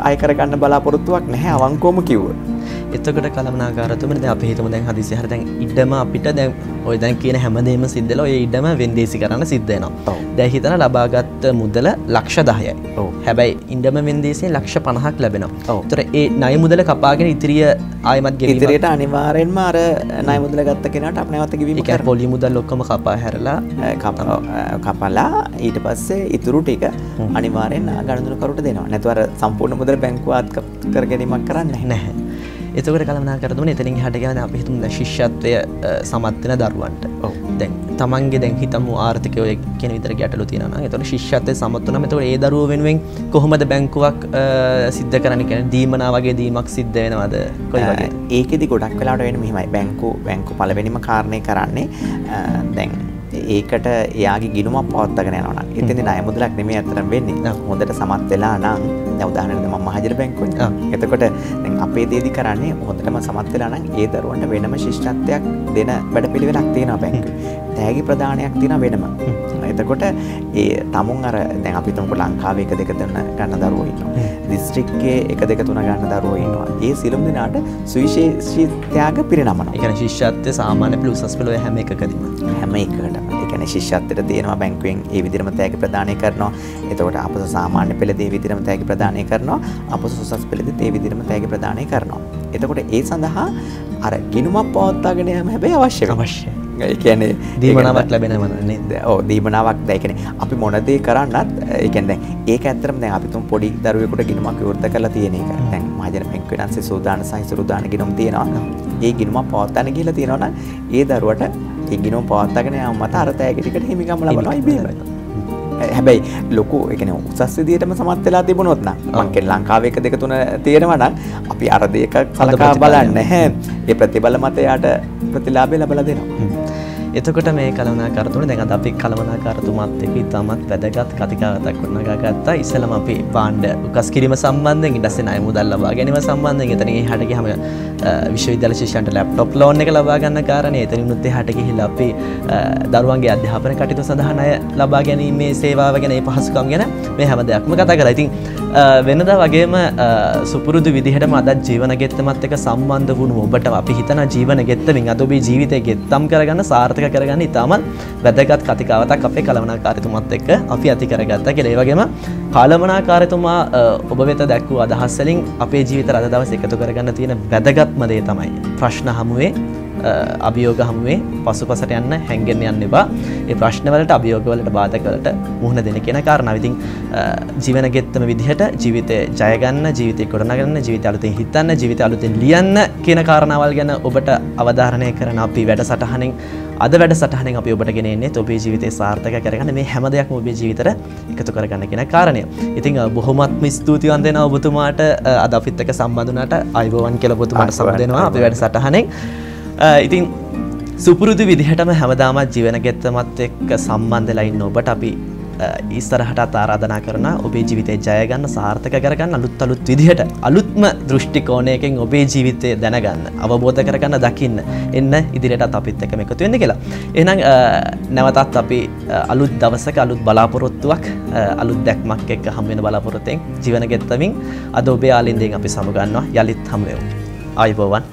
අය කරගන්න බලාපොරොත්තුවක් නැහැ අවංකවම කිව්වොත්. එතකොට කළමනාකාරතුමනි දැන් අපි හිතමු දැන් හදිසිය හරිය දැන් ඉඩම අපිට දැන් ඔය දැන් කියන හැමදේම සිද්ධ වෙලා ඔය ඉඩම වෙන්දේසි කරන්න සිද්ධ වෙනවා. ඔව්. දැන් හිතන ලබාගත් මුදල ලක්ෂ 10යි. ඔව්. හැබැයි ඉඩම වෙන්දේසියෙන් ලක්ෂ 50ක් ලැබෙනවා. ඔව්. ඒතර ඒ ණය මුදල කපාගෙන ඉතිරිය ආයමත් ගෙවීම ඉදිරියට අනිවාර්යෙන්ම අර ණය මුදල ගත්ත කෙනාට අප නැවත ගෙවීම ඒ කියන්නේ පොලි මුදල් ඔක්කොම කපා හැරලා කපලා ඊට පස්සේ ඉතුරු ටික අනිවාර්යෙන් ගණන්දුනකරුට දෙනවා. නැත්නම් අර සම්පූර්ණ මුදල බැංකුව අත්කර ගැනීමක් කරන්නේ නැහැ. එතකොට කළමනාකරතුමනි එතනින් එහාට ගියාම අපි හිතමු දැන් ශිෂ්‍යත්වය සමත් වෙන දරුවන්ට. ඔව්. දැන් තමන්ගේ දැන් හිතමු ආර්ථිකය ඔය කියන විතර ගැටලු තියෙනවා නම් එතකොට ශිෂ්‍යත්වයේ සමත් වුණාම එතකොට ඒ දරුවෝ වෙනුවෙන් කොහොමද බැංකුවක් සිද්ධ කරන්නේ කියන්නේ දීමනා වගේ දීමක් සිද්ධ වෙනවද කොයි වගේ? ඒකෙදි ගොඩක් වෙලාවට වෙන්නේ මෙහිමයි බැංකු පළවෙනිම කාරණේ කරන්නේ දැන් ඒකට එයාගේ ගිණුමක් පවත්වාගෙන යනවා නම් එතෙන්දී ණය මුදලක් නෙමෙයි අතරම වෙන්නේ. හොඳට සමත් වෙලා නම් දැන් උදාහරණයක් මම මහජන බැංකුවේ. එතකොට දැන් අපේ දේදි කරන්නේ හොඳටම සමත් වෙලා නම් ඒ දරුවන්ට වෙනම ශිෂ්ටත්වයක් දෙන වැඩපිළිවෙලක් තියෙනවා බැංකුවේ. තෑගි ප්‍රදානයක් තියෙනවා වෙනම. එතකොට ඒ තමුන් අර දැන් අපි තුමුක ලංකාවේ 1 2 3 ගන්න දරුවෝ ඉන්නවා. දිස්ත්‍රික්කයේ 1 2 3 ගන්න දරුවෝ ඉන්නවා. ඒ සියලුම දෙනාට සුවිශේෂී ත්‍යාග පිරිනමනවා. ඒ කියන්නේ ශිෂ්‍යත්වයේ සාමාන්‍ය පෙළ උසස් පෙළ ඔය හැම එකකදීම හැම එකකටම ඒ කියන්නේ ශිෂ්‍යත්වයට තියෙනවා බැංකුවෙන් ඒ විදිහටම තෑගි ප්‍රදානය කරනවා. එතකොට අපස සාමාන්‍ය පෙළදී ඒ විදිහටම තෑගි ප්‍රදානය කරනවා. අපස උසස් පෙළදී ඒ විදිහටම තෑගි ප්‍රදානය කරනවා. එතකොට ඒ සඳහා අර ගිණුමක් පවත්වාගෙන යාම හැබැයි අවශ්‍යයි. ඒ කියන්නේ දීමනාවක් ලැබෙනවා නේද? ඔව් දීමනාවක් දැන් කියන්නේ අපි මොන දේ කරන්නත් ඒ කියන්නේ දැන් ඒක ඇත්තටම දැන් අපි තුන් පොඩි දරුවෙකුට ගිණුමක් විවෘත කරලා තියෙන එක. දැන් මහජන බැංකුවේ නම් සෝදාන සහ සුරුදාන ගිණුම් තියෙනවා. ඒ ගිණුමක් පවත්වාගෙන ගිහලා තියෙනවා නම් ඒ දරුවට ඒ ගිණුම් පවත්වාගෙන යාම මත අර තෑගි ටිකට හිමිකම් ලබනවා ඉබේම. හැබැයි ලොකු ඒ කියන්නේ උසස් විදියටම සමත් වෙලා තිබුණොත් නම් මම කියන්නේ ලංකාවේ 1 2 3 තියෙනවා නම් අපි අර දෙක කලකා බලන්නේ නැහැ. ඒ ප්‍රතිබල මත යාට ප්‍රතිලාභය ලැබලා දෙනවා. එතකොට මේ කළමනාකාරතුමනි දැන් අද අපි කළමනාකාරතුමාත් එක්ක ඉතාමත් වැදගත් කතිකාවතක් ගොඩනගා ගත්තා. ඉස්සෙල්ලාම අපි භාණ්ඩ උකස් කිරීම සම්බන්ධයෙන් ඊට පස්සේ ණය මුදල් ලබා ගැනීම සම්බන්ධයෙන් එතනින් එහාට ගියාම විශ්වවිද්‍යාල ශිෂ්‍යයන්ට ලැප්ටොප් ලෝන් එක ලබා ගන්න කාරණේ එතනිනුත් එහාට ගිහිල්ලා අපි දරුවන්ගේ අධ්‍යාපන කටයුතු සඳහා ණය ලබා ගැනීමේ සේවාව ගැන ඒ පහසුකම් ගැන මේ හැම දෙයක්ම කතා කරා. ඉතින් වෙනදා වගේම සුපුරුදු විදිහටම අද ජීවන ගෙත්තමත් එක්ක සම්බන්ධ වුණු ඔබට අපි හිතන ජීවන ගෙත්තමින් අද ඔබේ ජීවිතය ගෙත්තම් කරගන්න සාර්ථක කරගන්න ඉතාමත් වැදගත් කතිකාවතක් අපේ කළමනාකාරතුමාත් එක්ක අපි ඇති කරගත්තා කියලා. ඒ වගේම කළමනාකාරතුමා ඔබ වෙත දැක්වූ අදහස් වලින් අපේ ජීවිතය අද දවසේ එකතු කරගන්න තියෙන වැදගත්ම දේ තමයි ප්‍රශ්න හමුවේ අභියෝග හමුවේ පසුපසට යන්න හැංගෙන්න යන්න එපා. ඒ ප්‍රශ්න වලට අභියෝග වලට බාධක වලට මුහුණ දෙන්න කියන කාරණාව. ඉතින් ජීවන ගෙත්තම විදිහට ජීවිතේ ජය ගන්න, ජීවිතේ ගොඩනගන්න, ජීවිතය අලුතෙන් හිතන්න, ජීවිතය අලුතෙන් ලියන්න කියන කාරණාවල් ගැන ඔබට අවධාරණය කරන අපි වැඩසටහනෙන් අද වැඩසටහනෙන් අපි ඔබට ගෙන එන්නේ ඔබේ ජීවිතේ සාර්ථක කරගන්න මේ හැම දෙයක්ම ඔබේ ජීවිතේට එකතු කරගන්න කියන කාරණය. ඉතින් බොහොමත්ම ස්තුතිවන්ත වෙනවා ඔබතුමාට අද අපිත් එක්ක සම්බන්ධ වුණාට අයබෝවන් කියලා ඔබතුමාට සම්බන්ධ වෙනවා අපේ වැඩසටහනෙන්. ඉතින් සුපුරුදු විදිහටම හැමදාමත් ජීවන ගෙත්තමත් එක්ක සම්බන්ධ වෙලා ඉන්න ඔබට අපි ඉස්සරහටත් ආරාධනා කරන ඔබේ ජීවිතේ ජය ගන්න සාර්ථක කරගන්න අලුත් විදිහට අලුත්ම දෘෂ්ටි කෝණයකින් ඔබේ ජීවිතය දැනගන්න අවබෝධ කරගන්න දකින්න එන්න ඉදිරියටත් අපිත් එක්කම එකතු වෙන්න කියලා. එහෙනම් නැවතත් අපි අලුත් දවසක අලුත් බලාපොරොත්තුවක් අලුත් දැක්මක් එක්ක හම් වෙන බලාපොරොත්තුෙන් ජීවන ගෙත්තමින් අද ඔබේ ආලින්දෙන් අපි සමු ගන්නවා යලිත් හමු වෙමු. ආයුබෝවන්.